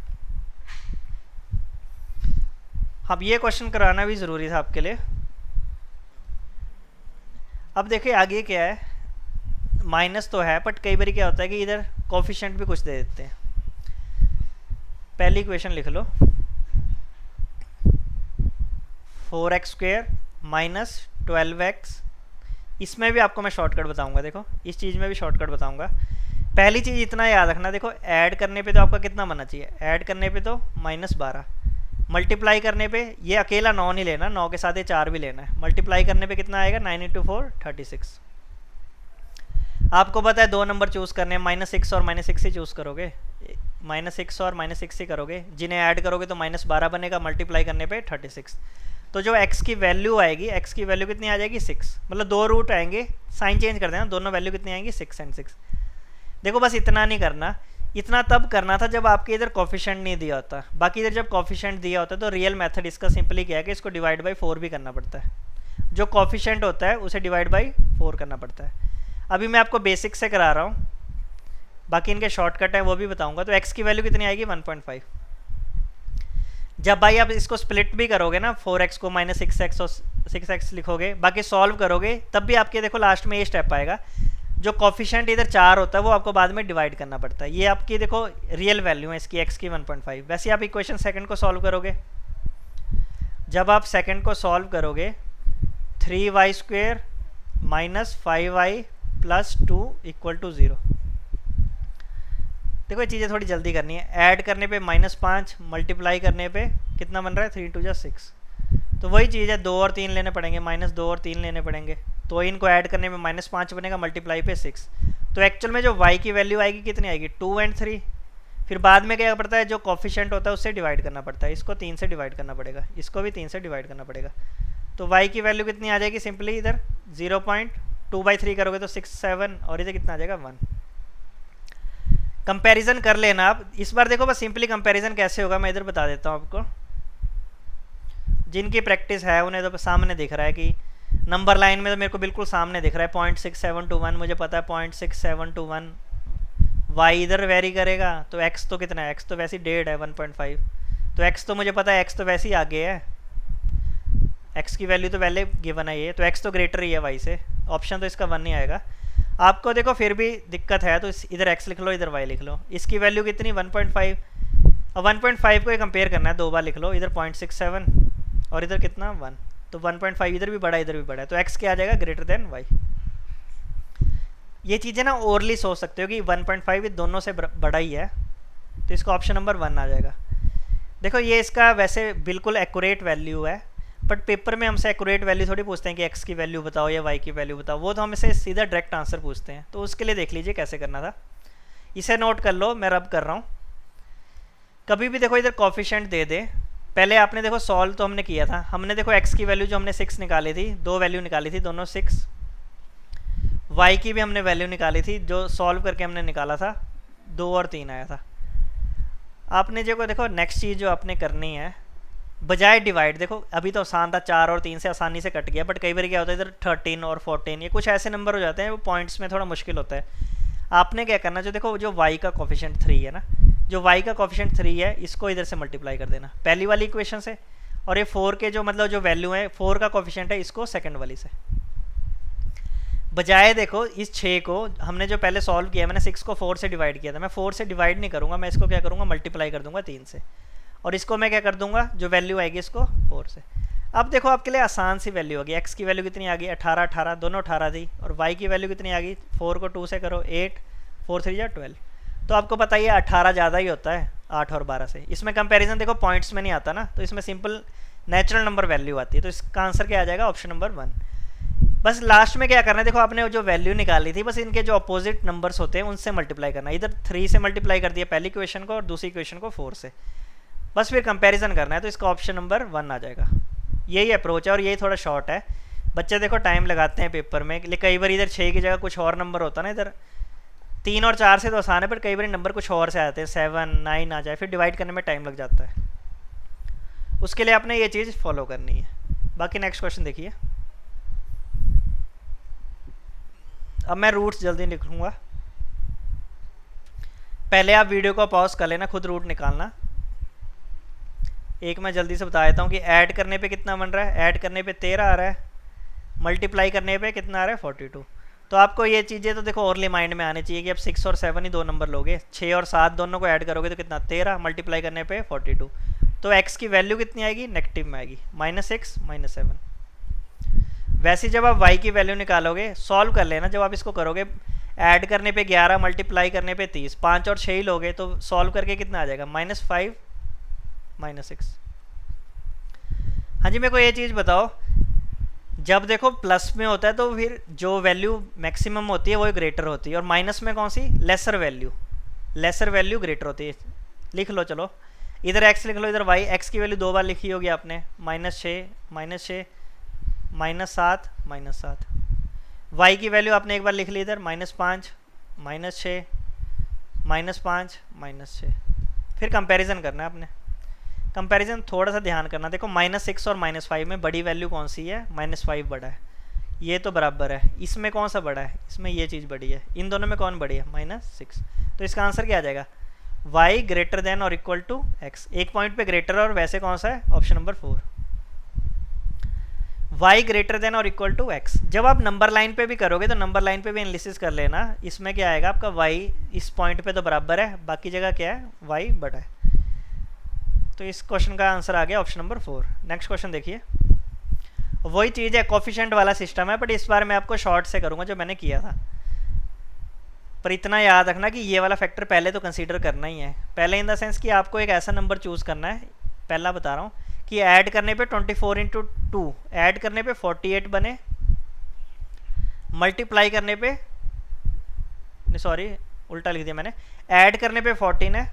अब ये क्वेश्चन कराना भी ज़रूरी था आपके लिए। अब देखिए आगे क्या है, माइनस तो है, बट कई बार क्या होता है कि इधर कोफिशिएंट भी कुछ दे देते हैं। पहली इक्वेशन लिख लो, 4x² माइनस 12x, इसमें भी आपको मैं शॉर्टकट बताऊंगा, देखो इस चीज़ में भी शॉर्टकट बताऊंगा। पहली चीज़ इतना याद रखना, देखो ऐड करने पे तो आपका कितना बनना चाहिए, ऐड करने पे तो -12, मल्टीप्लाई करने पे ये अकेला 9 नहीं लेना, 9 के साथ ये 4 भी लेना है, मल्टीप्लाई करने पे कितना आएगा, 9 इंटू 4 36। आपको पता है 2 नंबर चूज़ करने हैं, -6 और -6 ही चूज़ करोगे, -6 और -6 ही करोगे, जिन्हें ऐड करोगे तो -12 बनेगा, मल्टीप्लाई करने पे 36। तो जो x की वैल्यू आएगी, x की वैल्यू कितनी आ जाएगी 6, मतलब 2 रूट आएंगे, साइन चेंज कर देना, दोनों वैल्यू कितनी आएंगी 6 एंड 6। देखो बस इतना नहीं करना, इतना तब करना था जब आपके इधर कोफिशिएंट नहीं दिया होता, बाकी इधर जब कोफिशिएंट दिया होता है तो रियल मेथड इसका सिंपली क्या है कि इसको डिवाइड बाई 4 भी करना पड़ता है, जो कोफिशिएंट होता है उसे डिवाइड बाई 4 करना पड़ता है। अभी मैं आपको बेसिक से करा रहा हूँ, बाकी इनके शॉर्टकट है वो भी बताऊँगा। तो x की वैल्यू कितनी आएगी 1.5। जब भाई आप इसको स्प्लिट भी करोगे ना, 4x को -6x और 6x लिखोगे, बाकी सॉल्व करोगे, तब भी आपके देखो लास्ट में ये स्टेप आएगा, जो कोफिशिएंट इधर 4 होता है वो आपको बाद में डिवाइड करना पड़ता है। ये आपकी देखो रियल वैल्यू है इसकी, x की 1.5। वैसे आप इक्वेशन सेकंड को सॉल्व करोगे, जब आप सेकंड को सॉल्व करोगे 3y² minus 5y plus 2 equal to 0। देखो ये चीज़ें थोड़ी जल्दी करनी है, ऐड करने पे -5, मल्टीप्लाई करने पे कितना बन रहा है 3 2 जा 6, तो वही चीज़ है, 2 और 3 लेने पड़ेंगे, -2 और 3 लेने पड़ेंगे, तो इनको ऐड करने में -5 बनेगा, मल्टीप्लाई पे 6। तो एक्चुअल में जो y की वैल्यू आएगी कितनी आएगी 2 एंड 3। फिर बाद में क्या पड़ता है, जो कोफिशिएंट होता है उससे डिवाइड करना पड़ता है, इसको 3 से डिवाइड करना पड़ेगा, इसको भी 3 से डिवाइड करना पड़ेगा। तो y की वैल्यू कितनी आ जाएगी, सिंपली इधर 0.2/3 करोगे तो 6 7, और इधर कितना आ जाएगा 1। कंपैरिजन कर लेना आप इस बार। देखो बस सिंपली कंपैरिजन कैसे होगा मैं इधर बता देता हूँ आपको, जिनकी प्रैक्टिस है उन्हें तो सामने दिख रहा है कि नंबर लाइन में तो मेरे को बिल्कुल सामने दिख रहा है 0.6721, मुझे पता है 0.6721। y इधर वेरी करेगा तो x तो कितना है, x तो वैसे ही 1.5 है 1.5, तो x तो मुझे पता है, x तो वैसे ही आगे है। एक्स की वैल्यू तो पहले गिवन है ये, तो एक्स तो ग्रेटर ही है वाई से, ऑप्शन तो इसका 1 नहीं आएगा। आपको देखो फिर भी दिक्कत है तो इधर एक्स लिख लो, इधर वाई लिख लो। इसकी वैल्यू कितनी 1.5, और 1.5 को कंपेयर करना है, 2 बार लिख लो, इधर 0.67 और इधर कितना 1, तो 1.5 इधर भी बड़ा इधर भी बड़ा है, तो एक्स क्या आ जाएगा ग्रेटर देन वाई। ये चीज़ें ना ओरली सोच सकते हो कि 1.5 ये दोनों से बड़ा ही है, तो इसका ऑप्शन नंबर 1 आ जाएगा। देखो ये इसका वैसे बिल्कुल एक्यूरेट वैल्यू है, बट पेपर में हमसे एक्यूरेट वैल्यू थोड़ी पूछते हैं कि एक्स की वैल्यू बताओ या वाई की वैल्यू बताओ, वो तो हमसे सीधा डायरेक्ट आंसर पूछते हैं। तो उसके लिए देख लीजिए कैसे करना था, इसे नोट कर लो, मैं रब कर रहा हूँ। कभी भी देखो इधर कॉफिशिएंट दे दे, पहले आपने देखो सॉल्व तो हमने किया था, हमने देखो एक्स की वैल्यू जो हमने 6 निकाली थी, 2 वैल्यू निकाली थी दोनों 6, वाई की भी हमने वैल्यू निकाली थी, जो सॉल्व करके हमने निकाला था 2 और 3 आया था। आपने जो देखो नेक्स्ट चीज़ जो आपने करनी है, बजाय डिवाइड, देखो अभी तो आसान था, 4 और 3 से आसानी से कट गया, बट कई बार क्या होता है इधर 13 और 14 ये कुछ ऐसे नंबर हो जाते हैं वो पॉइंट्स में थोड़ा मुश्किल होता है। आपने क्या करना, जो देखो जो y का कोफिशिएंट 3 है ना, जो y का कोफिशिएंट 3 है इसको इधर से मल्टीप्लाई कर देना पहली वाली इक्वेशन से, और ये 4 के जो मतलब जो वैल्यू है 4 का कोफिशिएंट है इसको सेकंड वाली से। बजाय देखो इस 6 को हमने जो पहले सॉल्व किया, मैंने 6 को 4 से डिवाइड किया था, मैं 4 से डिवाइड नहीं करूँगा, मैं इसको क्या करूँगा मल्टीप्लाई कर दूंगा 3 से, और इसको मैं क्या कर दूंगा जो वैल्यू आएगी इसको 4 से। अब देखो आपके लिए आसान सी वैल्यू होगी, x की वैल्यू कितनी आ गई 18 18, दोनों 18 थी, और y की वैल्यू कितनी आ गई, 4 को 2 से करो 8, 4 3 12, तो आपको पता ही है 18 ज़्यादा ही होता है 8 और 12 से। इसमें कंपैरिजन देखो पॉइंट्स में नहीं आता ना, तो इसमें सिंपल नेचुरल नंबर वैल्यू आती है, तो इसका आंसर क्या आ जाएगा ऑप्शन नंबर 1। बस लास्ट में क्या करना है, देखो आपने जो वैल्यू निकाली थी बस इनके जो अपोजिट नंबर्स होते हैं उनसे मल्टीप्लाई करना है। इधर 3 से मल्टीप्लाई कर दिया पहली इक्वेशन को और दूसरी इक्वेशन को 4 से, बस फिर कंपैरिजन करना है, तो इसका ऑप्शन नंबर 1 आ जाएगा। यही अप्रोच है और यही थोड़ा शॉर्ट है। बच्चे देखो टाइम लगाते हैं पेपर में, लेकिन कई बार इधर 6 की जगह कुछ और नंबर होता है ना, इधर 3 और 4 से तो आसान है, पर कई बार नंबर कुछ और से आते हैं 7 9 आ जाए, फिर डिवाइड करने में टाइम लग जाता है। उसके लिए आपने ये चीज़ फॉलो करनी है। बाकी नेक्स्ट क्वेश्चन देखिए। अब मैं रूट्स जल्दी लिखूँगा, पहले आप वीडियो को पॉज कर लेना, खुद रूट निकालना। एक मैं जल्दी से बता देता हूँ कि ऐड करने पे कितना बन रहा है, ऐड करने पे 13 आ रहा है, मल्टीप्लाई करने पे कितना आ रहा है 42। तो आपको ये चीज़ें तो देखो ओरली माइंड में आनी चाहिए कि अब 6 और 7 ही 2 नंबर लोगे, 6 और 7 दोनों को ऐड करोगे तो कितना 13, मल्टीप्लाई करने पे 42, तो x की वैल्यू कितनी आएगी नेगेटिव में आएगी, -6 -7। वैसे जब आप y की वैल्यू निकालोगे, सॉल्व कर लेना, जब आप इसको करोगे ऐड करने पे 11, मल्टीप्लाई करने पे 30, 5 और 6 ही लोगे तो सॉल्व करके कितना आ जाएगा -5 -6। हाँ जी, मेरे को ये चीज़ बताओ, जब देखो प्लस में होता है तो फिर जो वैल्यू मैक्सिमम होती है वो ग्रेटर होती है, और माइनस में कौन सी लेसर वैल्यू ग्रेटर होती है। लिख लो, चलो इधर x लिख लो, इधर y। x की वैल्यू 2 बार लिखी होगी आपने, -6 -6 -7 -7। y की वैल्यू आपने एक बार लिख ली इधर, -5 -6 -5 -6। फिर कंपैरिजन करना है आपने, कंपैरिजन थोड़ा सा ध्यान करना। देखो -6 और -5 में बड़ी वैल्यू कौन सी है, -5 बड़ा है, ये तो बराबर है। इसमें कौन सा बड़ा है, इसमें ये चीज़ बड़ी है, इन दोनों में कौन बड़ी है -6। तो इसका आंसर क्या आ जाएगा, y ग्रेटर देन और इक्वल टू x। एक पॉइंट पे ग्रेटर और वैसे कौन सा है, option number 4, y greater than और इक्वल टू x। जब आप नंबर लाइन पे भी करोगे तो नंबर लाइन पे भी एनालिसिस कर लेना, इसमें क्या आएगा आपका y इस पॉइंट पे तो बराबर है, बाकी जगह क्या है y बड़ा है। तो इस क्वेश्चन का आंसर आ गया ऑप्शन नंबर 4। नेक्स्ट क्वेश्चन देखिए, वही चीज़ है, कोफिशिएंट वाला सिस्टम है, बट इस बार मैं आपको शॉर्ट से करूँगा जो मैंने किया था। पर इतना याद रखना कि ये वाला फैक्टर पहले तो कंसीडर करना ही है, पहले इन द सेंस कि आपको एक ऐसा नंबर चूज़ करना है, पहला बता रहा हूँ कि ऐड करने पे 24 × 2, ऐड करने पे 48 बने, मल्टीप्लाई करने पे, नहीं सॉरी उल्टा लिख दिया मैंने, ऐड करने पे 14 है,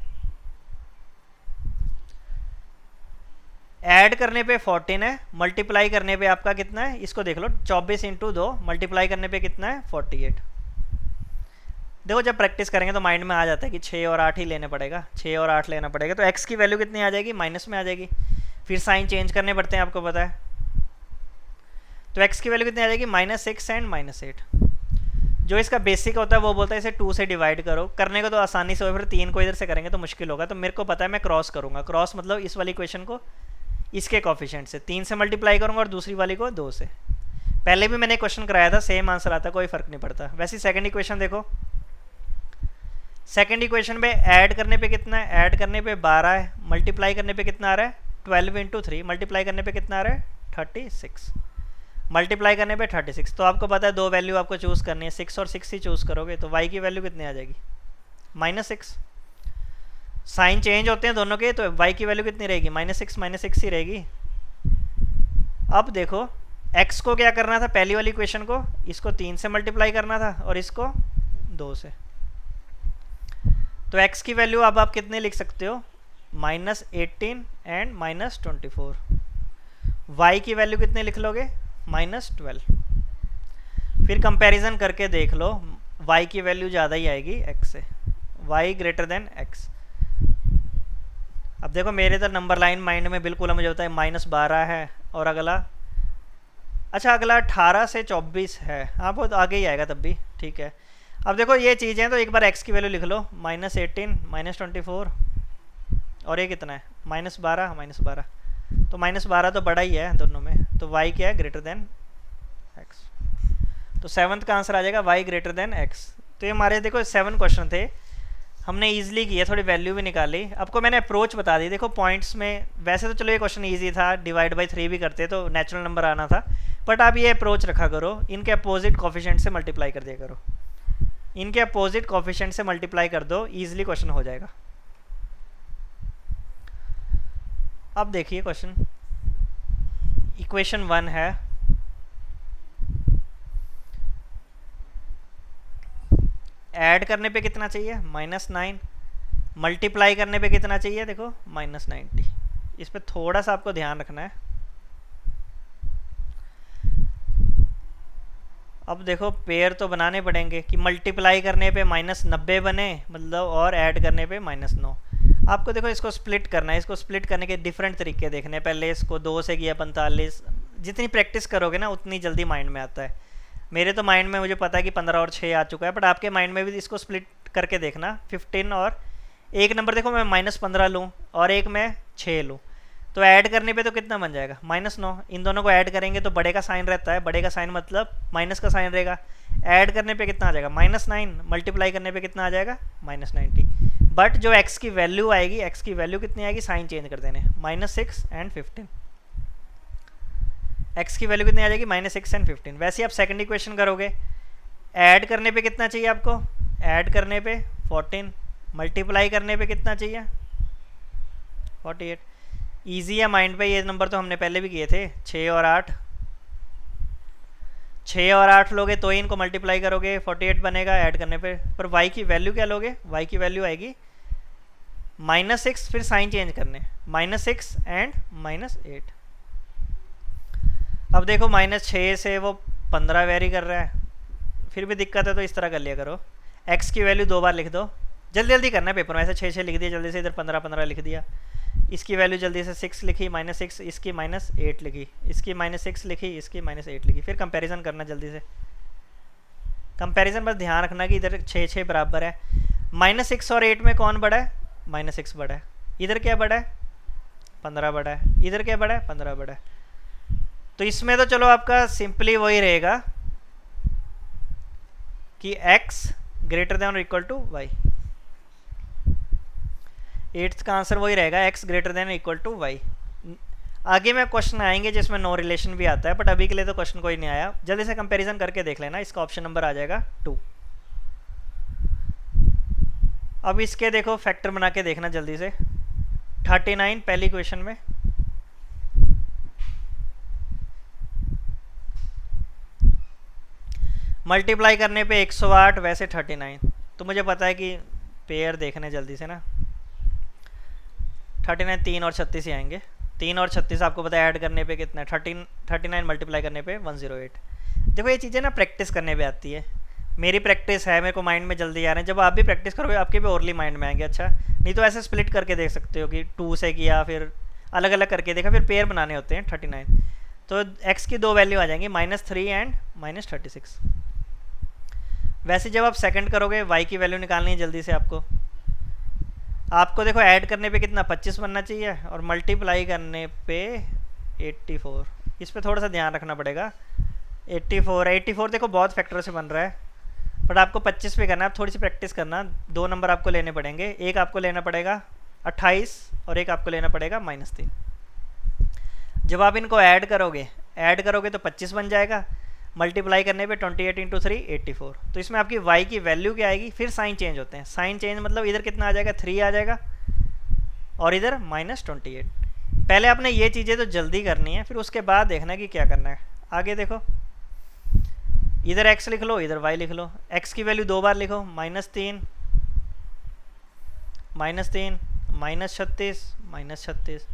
ऐड करने पे 14 है, मल्टीप्लाई करने पे आपका कितना है, इसको देख लो 24 × 2, मल्टीप्लाई करने पे कितना है 48। देखो जब प्रैक्टिस करेंगे तो माइंड में आ जाता है कि 6 और 8 ही लेने पड़ेगा, 6 और 8 लेना पड़ेगा, तो x की वैल्यू कितनी आ जाएगी, माइनस में आ जाएगी, फिर साइन चेंज करने पड़ते हैं आपको पता है। तो x की वैल्यू कितनी आ जाएगी, -6 एंड -8। जो इसका बेसिक होता है वो बोलता है इसे 2 से डिवाइड करो, करने को तो आसानी से हो, फिर 3 को इधर से करेंगे तो मुश्किल होगा, तो मेरे को पता है मैं क्रॉस करूँगा। क्रॉस मतलब इस वाली इक्वेशन को इसके कोफिशिएंट से 3 से मल्टीप्लाई करूँगा और दूसरी वाली को 2 से। पहले भी मैंने क्वेश्चन कराया था, सेम आंसर आता, कोई फ़र्क नहीं पड़ता। वैसे सेकंड इक्वेशन देखो, सेकंड इक्वेशन में ऐड करने पे कितना है, ऐड करने पे 12 है, मल्टीप्लाई करने पे कितना आ रहा है 12 इंटू 3, मल्टीप्लाई करने पे कितना आ रहा है 36, मल्टीप्लाई करने पे 36। तो आपको पता है दो वैल्यू आपको चूज़ करनी है, 6 और 6 ही चूज़ करोगे तो y की वैल्यू कितनी आ जाएगी -6। साइन चेंज होते हैं दोनों के, तो y की वैल्यू कितनी रहेगी -6 ही रहेगी। अब देखो x को क्या करना था, पहली वाली इक्वेशन को इसको 3 से मल्टीप्लाई करना था और इसको 2 से। तो x की वैल्यू अब आप कितने लिख सकते हो -18 एंड -24। y की वैल्यू कितने लिख लोगे -12। फिर कंपैरिजन करके देख लो, y की वैल्यू ज़्यादा ही आएगी x से, y ग्रेटर देन x। अब देखो मेरे तो नंबर लाइन माइंड में बिल्कुल मुझे पता है -12 है और अगला, अच्छा अगला 18 से 24 है, हाँ बहुत आगे ही आएगा तब भी, ठीक है। अब देखो ये चीज़ें तो एक बार x की वैल्यू लिख लो -18 -24 और ये कितना है -12 तो -12 तो बड़ा ही है दोनों में, तो y क्या है ग्रेटर देन x। तो 7th का आंसर आ जाएगा y ग्रेटर देन x। तो ये हमारे देखो 7 क्वेश्चन थे, हमने ईजिली किए, थोड़ी वैल्यू भी निकाली। आपको मैंने अप्रोच बता दी, देखो पॉइंट्स में वैसे तो चलो ये क्वेश्चन ईजी था, डिवाइड बाई 3 भी करते तो नेचुरल नंबर आना था, बट आप ये अप्रोच रखा करो, इनके अपोजिट कोफिशिएंट से मल्टीप्लाई कर दिया करो, इनके अपोजिट कोफिशिएंट से मल्टीप्लाई कर दो, ईजिली क्वेश्चन हो जाएगा। अब देखिए क्वेश्चन, इक्वेशन 1 है, ऐड करने पे कितना चाहिए -9, मल्टीप्लाई करने पे कितना चाहिए देखो -90। इस पे थोड़ा सा आपको ध्यान रखना है। अब देखो पेयर तो बनाने पड़ेंगे कि मल्टीप्लाई करने पे -90 बने मतलब, और ऐड करने पे -9। आपको देखो इसको स्प्लिट करना है, इसको स्प्लिट करने के डिफरेंट तरीके देखने हैं। पहले इसको 2 से किया 45, जितनी प्रैक्टिस करोगे ना उतनी जल्दी माइंड में आता है। मेरे तो माइंड में मुझे पता है कि 15 और 6 आ चुका है, बट आपके माइंड में भी इसको स्प्लिट करके देखना। 15 और एक नंबर देखो मैं -15 लूँ और एक मैं 6 लूँ, तो ऐड करने पे तो कितना बन जाएगा -9। इन दोनों को ऐड करेंगे तो बड़े का साइन रहता है, बड़े का साइन मतलब माइनस का साइन रहेगा। ऐड करने पे कितना आ जाएगा -9, मल्टीप्लाई करने पे कितना आ जाएगा -90। बट जो x की वैल्यू आएगी, x की वैल्यू कितनी आएगी, साइन चेंज कर देने, -6 एंड 15। x की वैल्यू कितनी आ जाएगी -6 एंड 15। वैसे आप सेकंड इक्वेशन करोगे, ऐड करने पे कितना चाहिए आपको, ऐड करने पे 14, मल्टीप्लाई करने पे कितना चाहिए 48। ईजी है माइंड पे, ये नंबर तो हमने पहले भी किए थे। 6 और 8, 6 और 8 लोगे तो ही इनको मल्टीप्लाई करोगे 48 बनेगा ऐड करने पे। पर y की वैल्यू क्या लोगे, y की वैल्यू आएगी -6, फिर साइन चेंज करने, -6 एंड -8। अब देखो -6 से वो 15 वेरी कर रहा है, फिर भी दिक्कत है तो इस तरह कर लिया करो, x की वैल्यू 2 बार लिख दो, जल्दी जल्दी करना है पेपर में। ऐसे 6 लिख दिया जल्दी से, इधर 15 लिख दिया, इसकी वैल्यू जल्दी से 6 लिखी, -6, इसकी -8 लिखी, इसकी -6 लिखी, इसकी -8 लिखी। फिर कंपैरिजन करना जल्दी से, कंपैरिजन बस ध्यान रखना कि इधर 6 बराबर है। -6 और 8 में कौन बड़ा है, -6 बड़ा है। इधर क्या बड़ा है 15 बड़ा है, इधर क्या बड़ा है 15 बड़ा है। तो इसमें तो चलो आपका सिंपली वही रहेगा कि x ग्रेटर देन और इक्वल टू y। 8th का आंसर वही रहेगा, x greater than equal to y। आगे में क्वेश्चन आएंगे जिसमें नो रिलेशन भी आता है, बट अभी के लिए तो क्वेश्चन कोई नहीं आया। जल्दी से कंपैरिजन करके देख लेना, इसका ऑप्शन नंबर आ जाएगा 2। अब इसके देखो फैक्टर बना के देखना जल्दी से। 39 पहली क्वेश्चन में, मल्टीप्लाई करने पे 108, वैसे 39। तो मुझे पता है कि पेयर देखने जल्दी से ना, 39 3 और 36 ही आएंगे। 3 और 36 आपको पता है ऐड करने पे कितना है 39, मल्टीप्लाई करने पे 108। देखो ये चीज़ें ना प्रैक्टिस करने पे आती है, मेरी प्रैक्टिस है, मेरे को माइंड में जल्दी आ रहे हैं। जब आप भी प्रैक्टिस करोगे आपके भी ओरली माइंड में आएंगे। अच्छा नहीं तो ऐसे स्प्लिट करके देख सकते हो कि 2 से किया, फिर अलग अलग करके देखा, फिर पेयर बनाने होते हैं 39। तो x की 2 वैल्यू आ जाएंगी -3 एंड -36। वैसे जब आप सेकंड करोगे y की वैल्यू निकालनी है जल्दी से आपको, आपको देखो ऐड करने पे कितना 25 बनना चाहिए और मल्टीप्लाई करने पे 84। इस पे थोड़ा सा ध्यान रखना पड़ेगा। 84 देखो बहुत फैक्टर से बन रहा है, बट आपको 25 पे करना है। आप थोड़ी सी प्रैक्टिस करना। 2 नंबर आपको लेने पड़ेंगे, एक आपको लेना पड़ेगा 28 और एक आपको लेना पड़ेगा -3। जब आप इनको ऐड करोगे तो 25 बन जाएगा, मल्टीप्लाई करने पे 28 × 3 84। तो इसमें आपकी y की वैल्यू क्या आएगी, फिर साइन चेंज होते हैं। साइन चेंज मतलब इधर कितना आ जाएगा, 3 आ जाएगा और इधर -28। पहले आपने ये चीज़ें तो जल्दी करनी है, फिर उसके बाद देखना है कि क्या करना है। आगे देखो, इधर x लिख लो, इधर y लिख लो। x की वैल्यू 2 बार लिखो, -3 -3 -36 -36।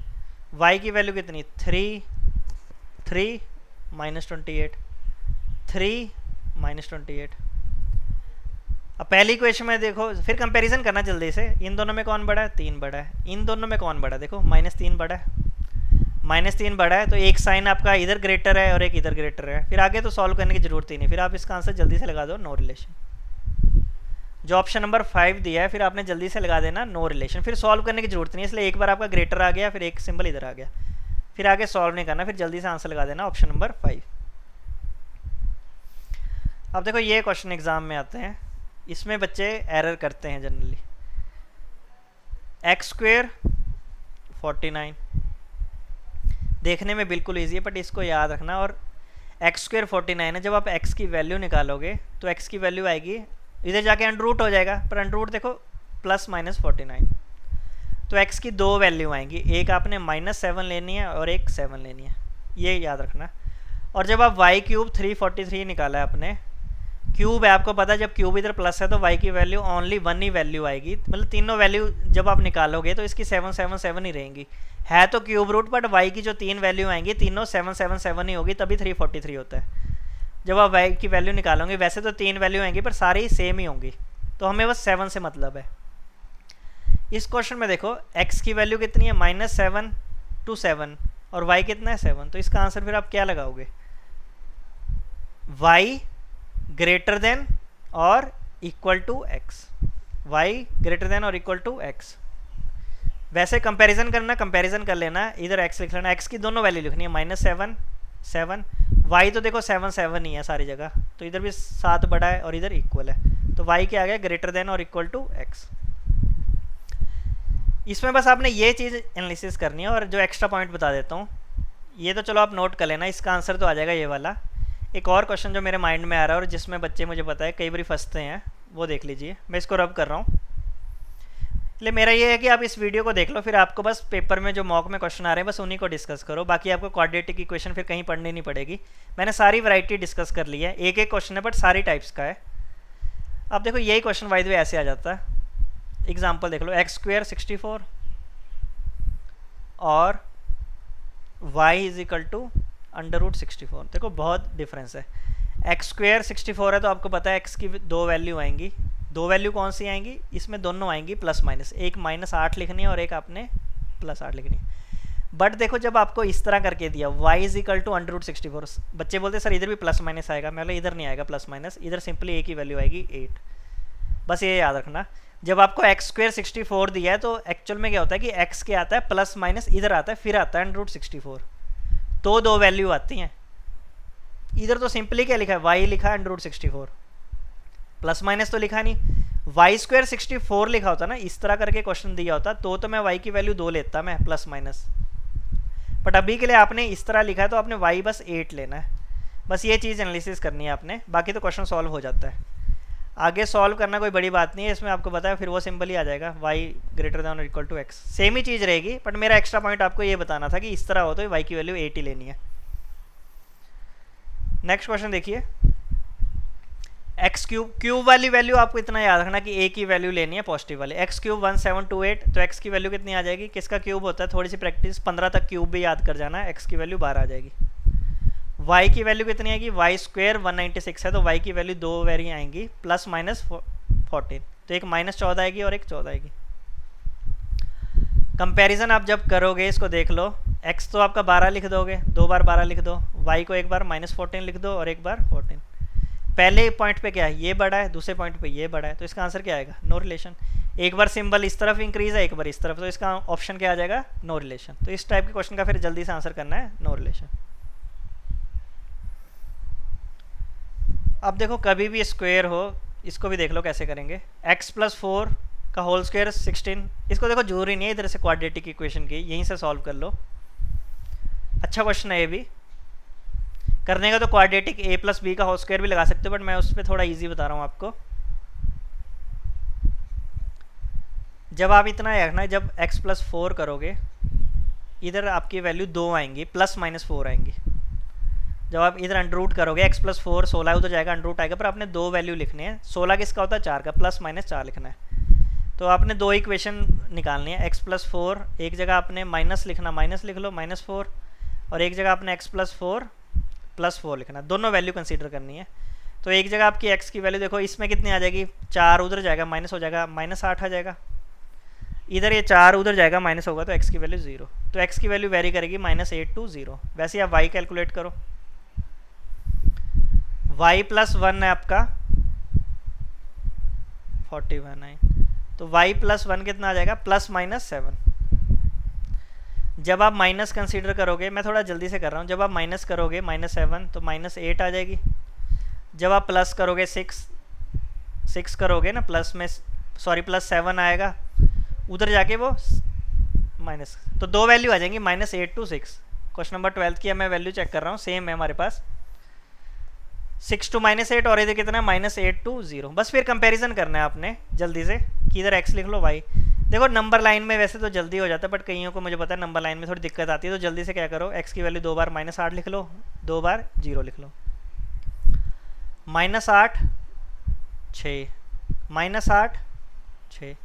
y की वैल्यू कितनी, 3 3 -28 3 -28। अब पहली इक्वेशन में देखो, फिर कंपैरिजन करना जल्दी से। इन दोनों में कौन बड़ा है, 3 बड़ा है। इन दोनों में कौन बड़ा है, देखो -3 बड़ा है, -3 बड़ा है, तो एक साइन आपका इधर ग्रेटर है और एक इधर ग्रेटर है। फिर आगे तो सॉल्व करने की जरूरत ही नहीं, फिर आप इसका आंसर जल्दी से लगा दो, नो रिलेशन। जो ऑप्शन नंबर 5 दिया है, फिर आपने जल्दी से लगा देना नो रिलेशन। फिर सॉल्व करने की जरूरत नहीं है, इसलिए एक बार आपका ग्रेटर आ गया, फिर एक सिंबल इधर आ गया, फिर आगे सॉल्व नहीं करना, फिर जल्दी से आंसर लगा देना ऑप्शन नंबर 5। अब देखो ये क्वेश्चन एग्जाम में आते हैं, इसमें बच्चे एरर करते हैं जनरली। x² 49 देखने में बिल्कुल ईजी है, बट इसको याद रखना। और x² 49 है, जब आप x की वैल्यू निकालोगे तो x की वैल्यू आएगी, इधर जाके अंडर रूट हो जाएगा, पर अंडर रूट देखो +-49। तो x की 2 वैल्यू आएंगी, एक आपने -7 लेनी है और एक 7 लेनी है, ये याद रखना। और जब आप y³ 343 निकाला है आपने, क्यूब है, आपको पता है जब क्यूब इधर प्लस है तो y की वैल्यू ओनली 1 ही वैल्यू आएगी। मतलब तीनों वैल्यू जब आप निकालोगे तो इसकी 7 7 7 ही रहेंगी। है तो क्यूब रूट, बट y की जो 3 वैल्यू आएंगी तीनों 7 7 7 ही होगी, तभी 343 होता है। जब आप y की वैल्यू निकालोगे, वैसे तो 3 वैल्यू आएंगी पर सारी सेम ही होंगी, तो हमें बस 7 से मतलब है। इस क्वेश्चन में देखो x की वैल्यू कितनी है, -7 to 7 और y कितना है 7। तो इसका आंसर फिर आप क्या लगाओगे, y ग्रेटर देन और equal to x, y greater than और इक्वल टू x। वैसे कंपैरिजन करना, कंपैरिजन कर लेना, इधर x लिख लेना, x की दोनों वैल्यू लिखनी है, -7 7, y तो देखो 7 7 ही है सारी जगह, तो इधर भी 7 बड़ा है और इधर इक्वल है, तो y क्या आ गया, ग्रेटर देन और इक्वल टू x। इसमें बस आपने ये चीज़ एनालिसिस करनी है। और जो एक्स्ट्रा पॉइंट बता देता हूँ, ये तो चलो आप नोट कर लेना, इसका आंसर तो आ जाएगा ये वाला। एक और क्वेश्चन जो मेरे माइंड में आ रहा है और जिसमें बच्चे मुझे पता है कई बार फंसते हैं, वो देख लीजिए। मैं इसको रब कर रहा हूँ, इसलिए मेरा ये है कि आप इस वीडियो को देख लो, फिर आपको बस पेपर में जो मॉक में क्वेश्चन आ रहे हैं बस उन्हीं को डिस्कस करो। बाकी आपको क्वाड्रेटिक इक्वेशन फिर कहीं पढ़नी नहीं पड़ेगी, मैंने सारी वैरायटी डिस्कस कर ली है। एक एक क्वेश्चन है बट सारी टाइप्स का है। अब देखो यही क्वेश्चन बाय द वे ऐसे आ जाता है। एग्जाम्पल देख लो, x² 64 और y = √64। देखो बहुत डिफरेंस है। x² 64 है तो आपको पता है x की 2 वैल्यू आएंगी। 2 वैल्यू कौन सी आएंगी, इसमें दोनों आएंगी +-, एक -8 लिखनी है और एक आपने +8 लिखनी है। बट देखो जब आपको इस तरह करके दिया y = √64, बच्चे बोलते सर इधर भी +- आएगा, मैं बोला इधर नहीं आएगा +-, इधर सिंपली एक ही वैल्यू आएगी 8। बस ये याद रखना, जब आपको x² 64 दिया है तो एक्चुअल में क्या होता है कि x क्या आता है, +- इधर आता है, फिर आता है √64, तो 2 वैल्यू आती हैं। इधर तो सिंपली क्या लिखा है, y लिखा है √64, +- तो लिखा नहीं। y² 64 लिखा होता ना, इस तरह करके क्वेश्चन दिया होता तो मैं y की वैल्यू 2 लेता मैं +-, बट अभी के लिए आपने इस तरह लिखा है तो आपने y बस 8 लेना है। बस ये चीज़ एनालिसिस करनी है आपने, बाकी तो क्वेश्चन सॉल्व हो जाता है। आगे सॉल्व करना कोई बड़ी बात नहीं है, इसमें आपको पता है फिर वो सिंबल ही आ जाएगा, y > x, सेम ही चीज़ रहेगी। बट मेरा एक्स्ट्रा पॉइंट आपको ये बताना था कि इस तरह हो तो y की वैल्यू 8 ही लेनी है। नेक्स्ट क्वेश्चन देखिए, x³ क्यूब वाली वैल्यू आपको इतना याद रखना कि a की वैल्यू लेनी है पॉजिटिव वाली। x³ 1728, तो x की वैल्यू कितनी आ जाएगी, किसका क्यूब होता है, थोड़ी सी प्रैक्टिस, 15 तक क्यूब भी याद कर जाना है, x की वैल्यू 12 आ जाएगी। y की वैल्यू कितनी आएगी, y² 196 है तो y की वैल्यू 2 वेरी आएंगी, +-14, तो एक -14 आएगी और एक 14 आएगी। कंपैरिजन आप जब करोगे इसको देख लो, x तो आपका 12 लिख दोगे, 2 बार 12 लिख दो, y को एक बार -14 लिख दो और एक बार 14। पहले पॉइंट पे क्या है, ये बड़ा है, दूसरे पॉइंट पे ये बड़ा है, तो इसका आंसर क्या आएगा, नो रिलेशन। एक बार सिंबल इस तरफ इंक्रीज है, एक बार इस तरफ, तो इसका ऑप्शन क्या आ जाएगा, नो रिलेशन। तो इस टाइप के क्वेश्चन का फिर जल्दी से आंसर करना है नो रिलेशन। अब देखो कभी भी स्क्वायर हो, इसको भी देख लो कैसे करेंगे। x+4 का होल स्क्वायर 16, इसको देखो जरूरी नहीं है इधर से क्वाड्रेटिक इक्वेशन की, यहीं से सॉल्व कर लो। अच्छा क्वेश्चन है ये भी। करने का तो क्वाड्रेटिक a+b का होल स्क्वायर भी लगा सकते हो, बट मैं उस पर थोड़ा इजी बता रहा हूँ आपको। जब आप इतना रखना है, जब x+4 करोगे इधर आपकी वैल्यू 2 आएंगी, ±4 आएंगी। जब आप इधर अंडर करोगे x+4 16 उधर जाएगा, अंडर आएगा, पर आपने 2 वैल्यू लिखनी है। 16 किसका होता है, 4 का, ±4 लिखना है। तो आपने 2 इक्वेशन निकालनी है। x+4 एक जगह आपने माइनस लिखना, माइनस लिख लो -4, और एक जगह आपने x+4 +4 लिखना, दोनों वैल्यू कंसीडर करनी है। तो एक जगह आपकी x की वैल्यू देखो इसमें कितनी आ जाएगी, 4 उधर जाएगा माइनस हो जाएगा, -8 आ जाएगा। इधर ये 4 उधर जाएगा माइनस होगा, तो x की वैल्यू 0। तो x की वैल्यू वेरी करेगी -8 to 0। वैसे आप y कैलकुलेट करो, y+1 है आपका 41 है, तो y+1 कितना आ जाएगा, ±7। जब आप माइनस कंसीडर करोगे, मैं थोड़ा जल्दी से कर रहा हूँ, जब आप माइनस करोगे -7 तो -8 आ जाएगी। जब आप प्लस करोगे 6 करोगे ना, प्लस में सॉरी +7 आएगा, उधर जाके वो माइनस, तो 2 वैल्यू आ जाएंगी -8 to 6। क्वेश्चन नंबर 12 की मैं वैल्यू चेक कर रहा हूँ, सेम है हमारे पास, 6 to -8, और इधर कितना है -8 to 0। बस फिर कंपैरिजन करना है आपने जल्दी से कि इधर x लिख लो, y। देखो नंबर लाइन में वैसे तो जल्दी हो जाता है, बट कईयों को मुझे पता है नंबर लाइन में थोड़ी दिक्कत आती है, तो जल्दी से क्या करो, x की वैल्यू 2 बार -8 लिख लो, 2 बार 0 लिख लो। -8 6, -8 6,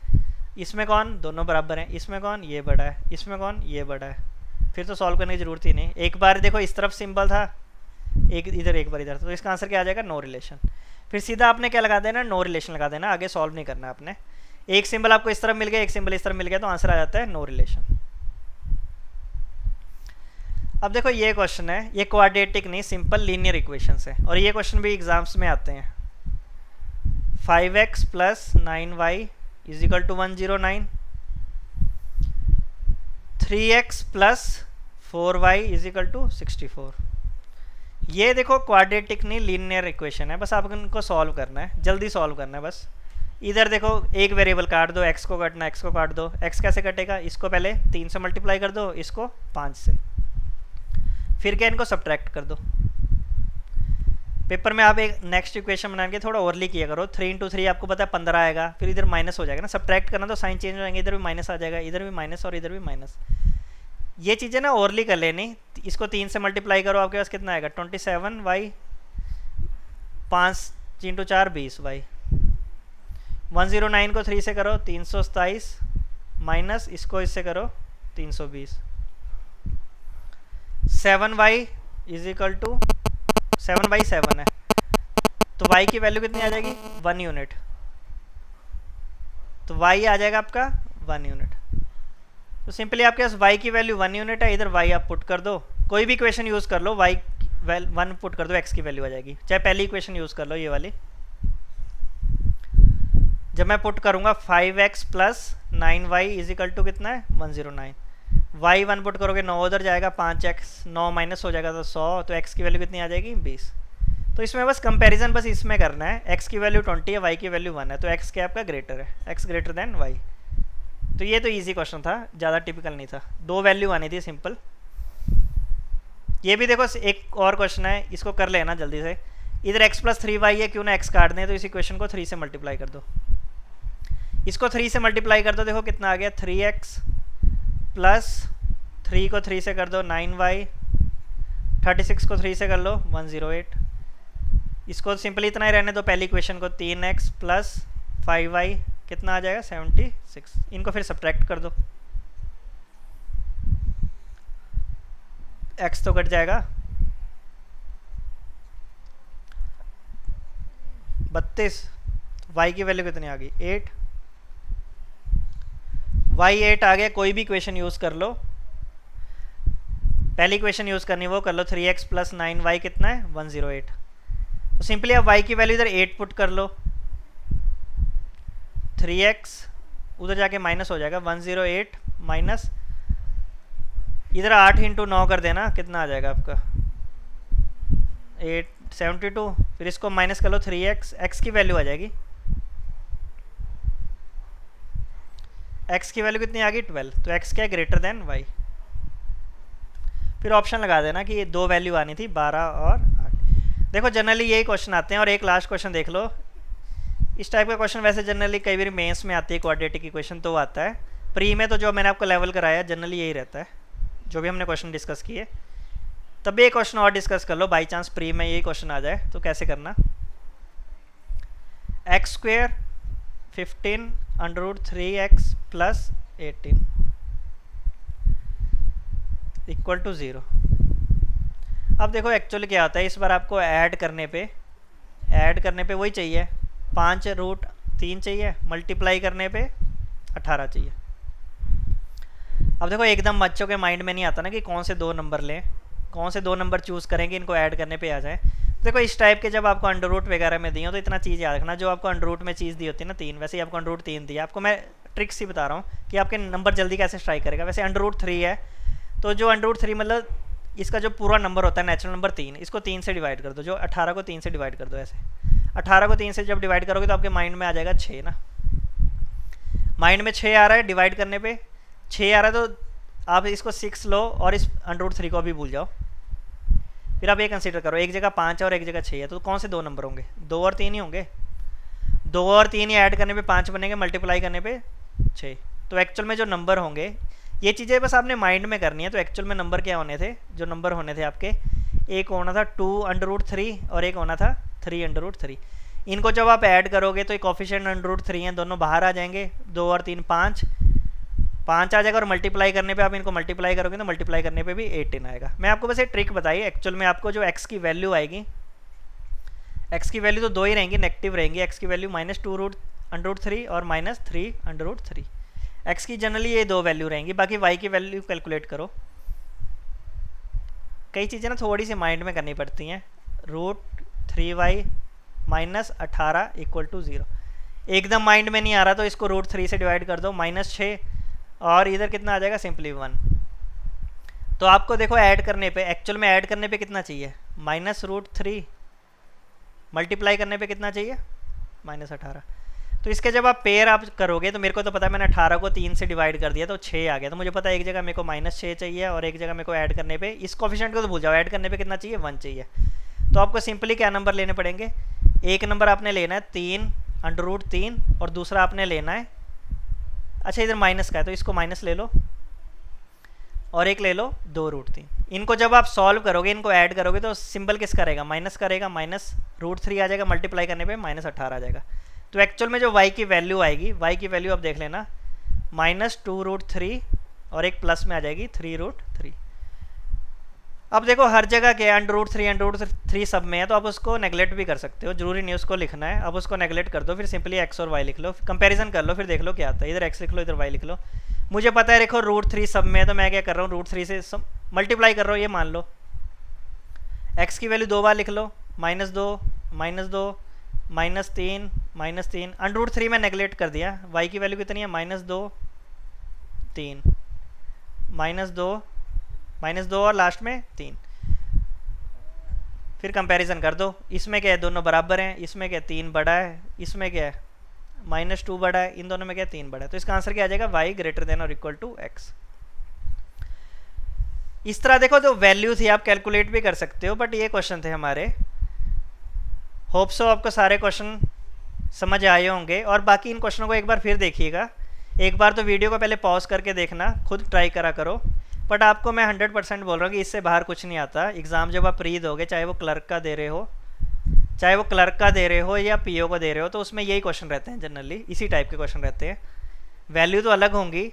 इसमें कौन, दोनों बराबर हैं, इसमें कौन, ये बड़ा है, इसमें कौन, ये बड़ा है। फिर तो सॉल्व करने की जरूरत ही नहीं। एक बार देखो इस तरफ सिंबल था, एक इधर एक बार इधर, तो इसका आंसर क्या आ जाएगा, नो रिलेशन। फिर सीधा आपने क्या लगा देना, नो रिलेशन लगा देना, आगे सॉल्व नहीं करना आपने। एक सिंबल आपको इस तरफ मिल गया, एक सिंबल इस तरफ मिल गया, तो आंसर आ जाता है नो रिलेशन। अब देखो ये क्वेश्चन है, ये क्वाड्रेटिक नहीं, सिंपल लीनियर इक्वेशंस है, और ये क्वेश्चन भी एग्जाम्स में आते हैं। 5x + 9y = 109, 3x + 4y = 64। ये देखो क्वाड्रेटिक नहीं, लीनियर इक्वेशन है, बस आप इनको सॉल्व करना है, जल्दी सॉल्व करना है बस। इधर देखो एक वेरिएबल काट दो, x को काटना, x को काट दो। x कैसे कटेगा, इसको पहले 3 से मल्टीप्लाई कर दो, इसको 5 से, फिर क्या इनको सब्ट्रैक्ट कर दो। पेपर में आप एक नेक्स्ट इक्वेशन बना के थोड़ा ओरली किया करो। 3 × 3 आपको पता है 15 आएगा, फिर इधर माइनस हो जाएगा ना, सब्ट्रैक्ट करना तो साइन चेंज हो जाएंगे, इधर भी माइनस आ जाएगा, इधर भी माइनस और इधर भी माइनस। ये चीज़ें ना ओरली कर लेनी। इसको 3 से मल्टीप्लाई करो, आपके पास कितना आएगा, 27y, 5 × 4 20y। 109 को 3 से करो 327, माइनस इसको इससे करो 320। 7y = 7/7 है, तो y की वैल्यू कितनी आ जाएगी, 1 यूनिट। तो y आ जाएगा आपका 1 यूनिट। तो सिंपली आपके पास y की वैल्यू 1 यूनिट है, इधर y आप पुट कर दो, कोई भी इक्वेशन यूज़ कर लो, y 1 पुट कर दो, x की वैल्यू आ जाएगी। चाहे पहली इक्वेशन यूज़ कर लो, ये वाली। जब मैं पुट करूँगा 5x + 9y = कितना है, 109। y 1 पुट करोगे 9 उधर जाएगा, 5x 9 माइनस हो जाएगा तो 100, तो x की वैल्यू कितनी आ जाएगी, 20। तो इसमें बस कंपैरिजन बस इसमें करना है, x की वैल्यू 20 है, y की वैल्यू 1 है, तो x क्या आपका ग्रेटर है, x ग्रेटर देन y। तो ये तो इजी क्वेश्चन था, ज़्यादा टिपिकल नहीं था, 2 वैल्यू आनी थी सिंपल। ये भी देखो एक और क्वेश्चन है, इसको कर लेना जल्दी से। इधर x + 3y है, क्यों ना x काट दें, तो इस इक्वेशन को 3 से मल्टीप्लाई कर दो। इसको 3 से मल्टीप्लाई कर दो, देखो कितना आ गया, 3x + 3 को 3 से कर दो 9y, 36 को 3 से कर लो 108। इसको सिंपली इतना ही रहने दो, पहली इक्वेशन को 3x + 5y कितना आ जाएगा, 76। इनको फिर सब्ट्रैक्ट कर दो, x तो कट जाएगा, 32, y की वैल्यू कितनी आ गई, 8। y 8 आ गया, कोई भी इक्वेशन यूज़ कर लो, पहली इक्वेशन यूज़ करनी वो कर लो, 3x + 9y कितना है, 108। तो सिंपली आप y की वैल्यू इधर 8 पुट कर लो, 3x उधर जाके माइनस हो जाएगा 108 माइनस, इधर 8 इंटू 9 कर देना, कितना आ जाएगा आपका 872। फिर इसको माइनस कर लो 3x, x की वैल्यू आ जाएगी, x की वैल्यू कितनी आ गई 12, तो x क्या है ग्रेटर देन y। फिर ऑप्शन लगा देना कि ये दो वैल्यू आनी थी 12 और 8। देखो जनरली यही क्वेश्चन आते हैं। और एक लास्ट क्वेश्चन देख लो, इस टाइप का क्वेश्चन वैसे जनरली कई बार मेंस में आती है, क्वाड्रेटिक इक्वेशन तो आता है। प्री में तो जो मैंने आपको लेवल कराया जनरली यही रहता है, जो भी हमने क्वेश्चन डिस्कस किए। तब भी एक क्वेश्चन और डिस्कस कर लो, बाई चांस प्री में यही क्वेश्चन आ जाए तो कैसे करना। X square 15 √3x plus 18 equal to 0। अब देखो एक्चुअली क्या होता है, इस बार आपको ऐड करने पे वही चाहिए 5√3 चाहिए, मल्टीप्लाई करने पे 18 चाहिए। अब देखो एकदम बच्चों के माइंड में नहीं आता ना कि कौन से दो नंबर लें, कौन से दो नंबर चूज़ करेंगे इनको ऐड करने पे आ जाए। देखो इस टाइप के जब आपको अंडर रूट वगैरह में दी हो तो इतना चीज़ याद रखना, जो आपको अंडर रूट में चीज़ दी होती है ना 3, वैसे ही आपको अंडर रूट 3 दिया। आपको मैं ट्रिक्स ही बता रहा हूँ कि आपके नंबर जल्दी कैसे स्ट्राइक करेगा। वैसे अंडर रूट 3 है, तो जो अंडर रूट 3 मतलब इसका जो पूरा नंबर होता है नेचुरल नंबर 3, इसको 3 से डिवाइड कर दो, जो 18 को 3 से डिवाइड कर दो। ऐसे 18 को 3 से जब डिवाइड करोगे तो आपके माइंड में आ जाएगा 6 ना, माइंड में 6 आ रहा है, डिवाइड करने पे 6 आ रहा है, तो आप इसको 6 लो और इस अंडर रूट 3 को भी भूल जाओ। फिर आप ये कंसीडर करो, एक जगह 5 है और एक जगह 6 है, तो कौन से दो नंबर होंगे, 2 और 3 ही होंगे। 2 और 3 ही ऐड करने पे 5 बनेंगे, मल्टीप्लाई करने पे 6। तो एक्चुअल में जो नंबर होंगे, ये चीज़ें बस आपने माइंड में करनी है। तो एक्चुअल में नंबर क्या होने थे, जो नंबर होने थे आपके, एक होना था 2√3 और एक होना था 3√3। इनको जब आप ऐड करोगे तो एक कोफिशिएंट √3 हैं, दोनों बाहर आ जाएंगे, 2 और 3 5 आ जाएगा। और मल्टीप्लाई करने पे आप इनको मल्टीप्लाई करोगे तो मल्टीप्लाई करने पे भी 18 आएगा। मैं आपको बस एक ट्रिक बताई, एक्चुअल में आपको जो x की वैल्यू आएगी, x की वैल्यू तो दो ही रहेंगी, नेगेटिव रहेंगी। x की वैल्यू -2√3 और -3√3। x की जनरली ये दो वैल्यू रहेंगी, बाकी y की वैल्यू कैलकुलेट करो। कई चीज़ें ना थोड़ी सी माइंड में करनी पड़ती हैं। √3y -18 = 0। एकदम माइंड में नहीं आ रहा तो इसको √3 से डिवाइड कर दो, -6 और इधर कितना आ जाएगा, सिंपली 1। तो आपको देखो ऐड करने पे, एक्चुअल में ऐड करने पे कितना चाहिए, -√3, मल्टीप्लाई करने पे कितना चाहिए, -18। तो इसके जब आप पेयर आप करोगे, तो मेरे को तो पता है मैंने 18 को 3 से डिवाइड कर दिया तो 6 आ गया। तो मुझे पता है एक जगह मेरे को -6 चाहिए और एक जगह मेरे को ऐड करने पे, इस कोफिशिएंट को तो भूल जाओ, ऐड करने पे कितना चाहिए, 1 चाहिए। तो आपको सिंपली क्या नंबर लेने पड़ेंगे, एक नंबर आपने लेना है 3√3 और दूसरा आपने लेना है, अच्छा इधर माइनस का है तो इसको माइनस ले लो, और एक ले लो 2√3। इनको जब आप सॉल्व करोगे, इनको ऐड करोगे तो सिंबल किसका रहेगा, माइनस का रहेगा, -√3 आ जाएगा, मल्टीप्लाई करने पे -18 आ जाएगा। तो एक्चुअल में जो y की वैल्यू आएगी, y की वैल्यू आप देख लेना, -2√3 और एक प्लस में आ जाएगी 3√3। अब देखो हर जगह के √3 सब में है, तो आप उसको नेगलेक्ट भी कर सकते हो, जरूरी नहीं उसको लिखना है। अब उसको नेगलेक्ट कर दो, फिर सिंपली x और y लिख लो, कंपैरिजन कर लो, फिर देख लो क्या आता है। इधर x लिख लो, इधर y लिख लो। मुझे पता है देखो √3 सब में है, तो मैं क्या कर रहा हूँ, √3 से मल्टीप्लाई कर रहा हूँ, ये मान लो। x की वैल्यू 2 बार लिख लो, -2 -2 -3 -3, √3 में नेगलेक्ट कर दिया। y की वैल्यू कितनी है, -2 3 -2 और लास्ट में 3। फिर कंपैरिजन कर दो, इसमें क्या है, दोनों बराबर हैं, इसमें क्या है 3 बड़ा है, इसमें क्या है -2 बड़ा है, इन दोनों में क्या है 3 बड़ा है। तो इसका आंसर क्या आ जाएगा, y > x। इस तरह देखो जो वैल्यू थी आप कैलकुलेट भी कर सकते हो, बट ये क्वेश्चन थे हमारे। होप सो आपको सारे क्वेश्चन समझ आए होंगे। और बाकी इन क्वेश्चनों को एक बार फिर देखिएगा, एक बार तो वीडियो को पहले पॉज करके देखना, खुद ट्राई करा करो। बट आपको मैं 100% बोल रहा हूँ कि इससे बाहर कुछ नहीं आता। एग्ज़ाम जब आप प्री दोगे, चाहे वो क्लर्क का दे रहे हो, या पीओ को दे रहे हो, तो उसमें यही क्वेश्चन रहते हैं जनरली, इसी टाइप के क्वेश्चन रहते हैं। वैल्यू तो अलग होंगी,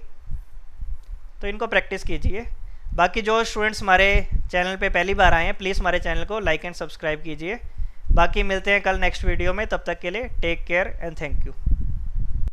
तो इनको प्रैक्टिस कीजिए। बाकी जो स्टूडेंट्स हमारे चैनल पे पहली बार आए हैं, प्लीज़ हमारे चैनल को लाइक एंड सब्सक्राइब कीजिए। बाकी मिलते हैं कल नेक्स्ट वीडियो में, तब तक के लिए take care and thank you.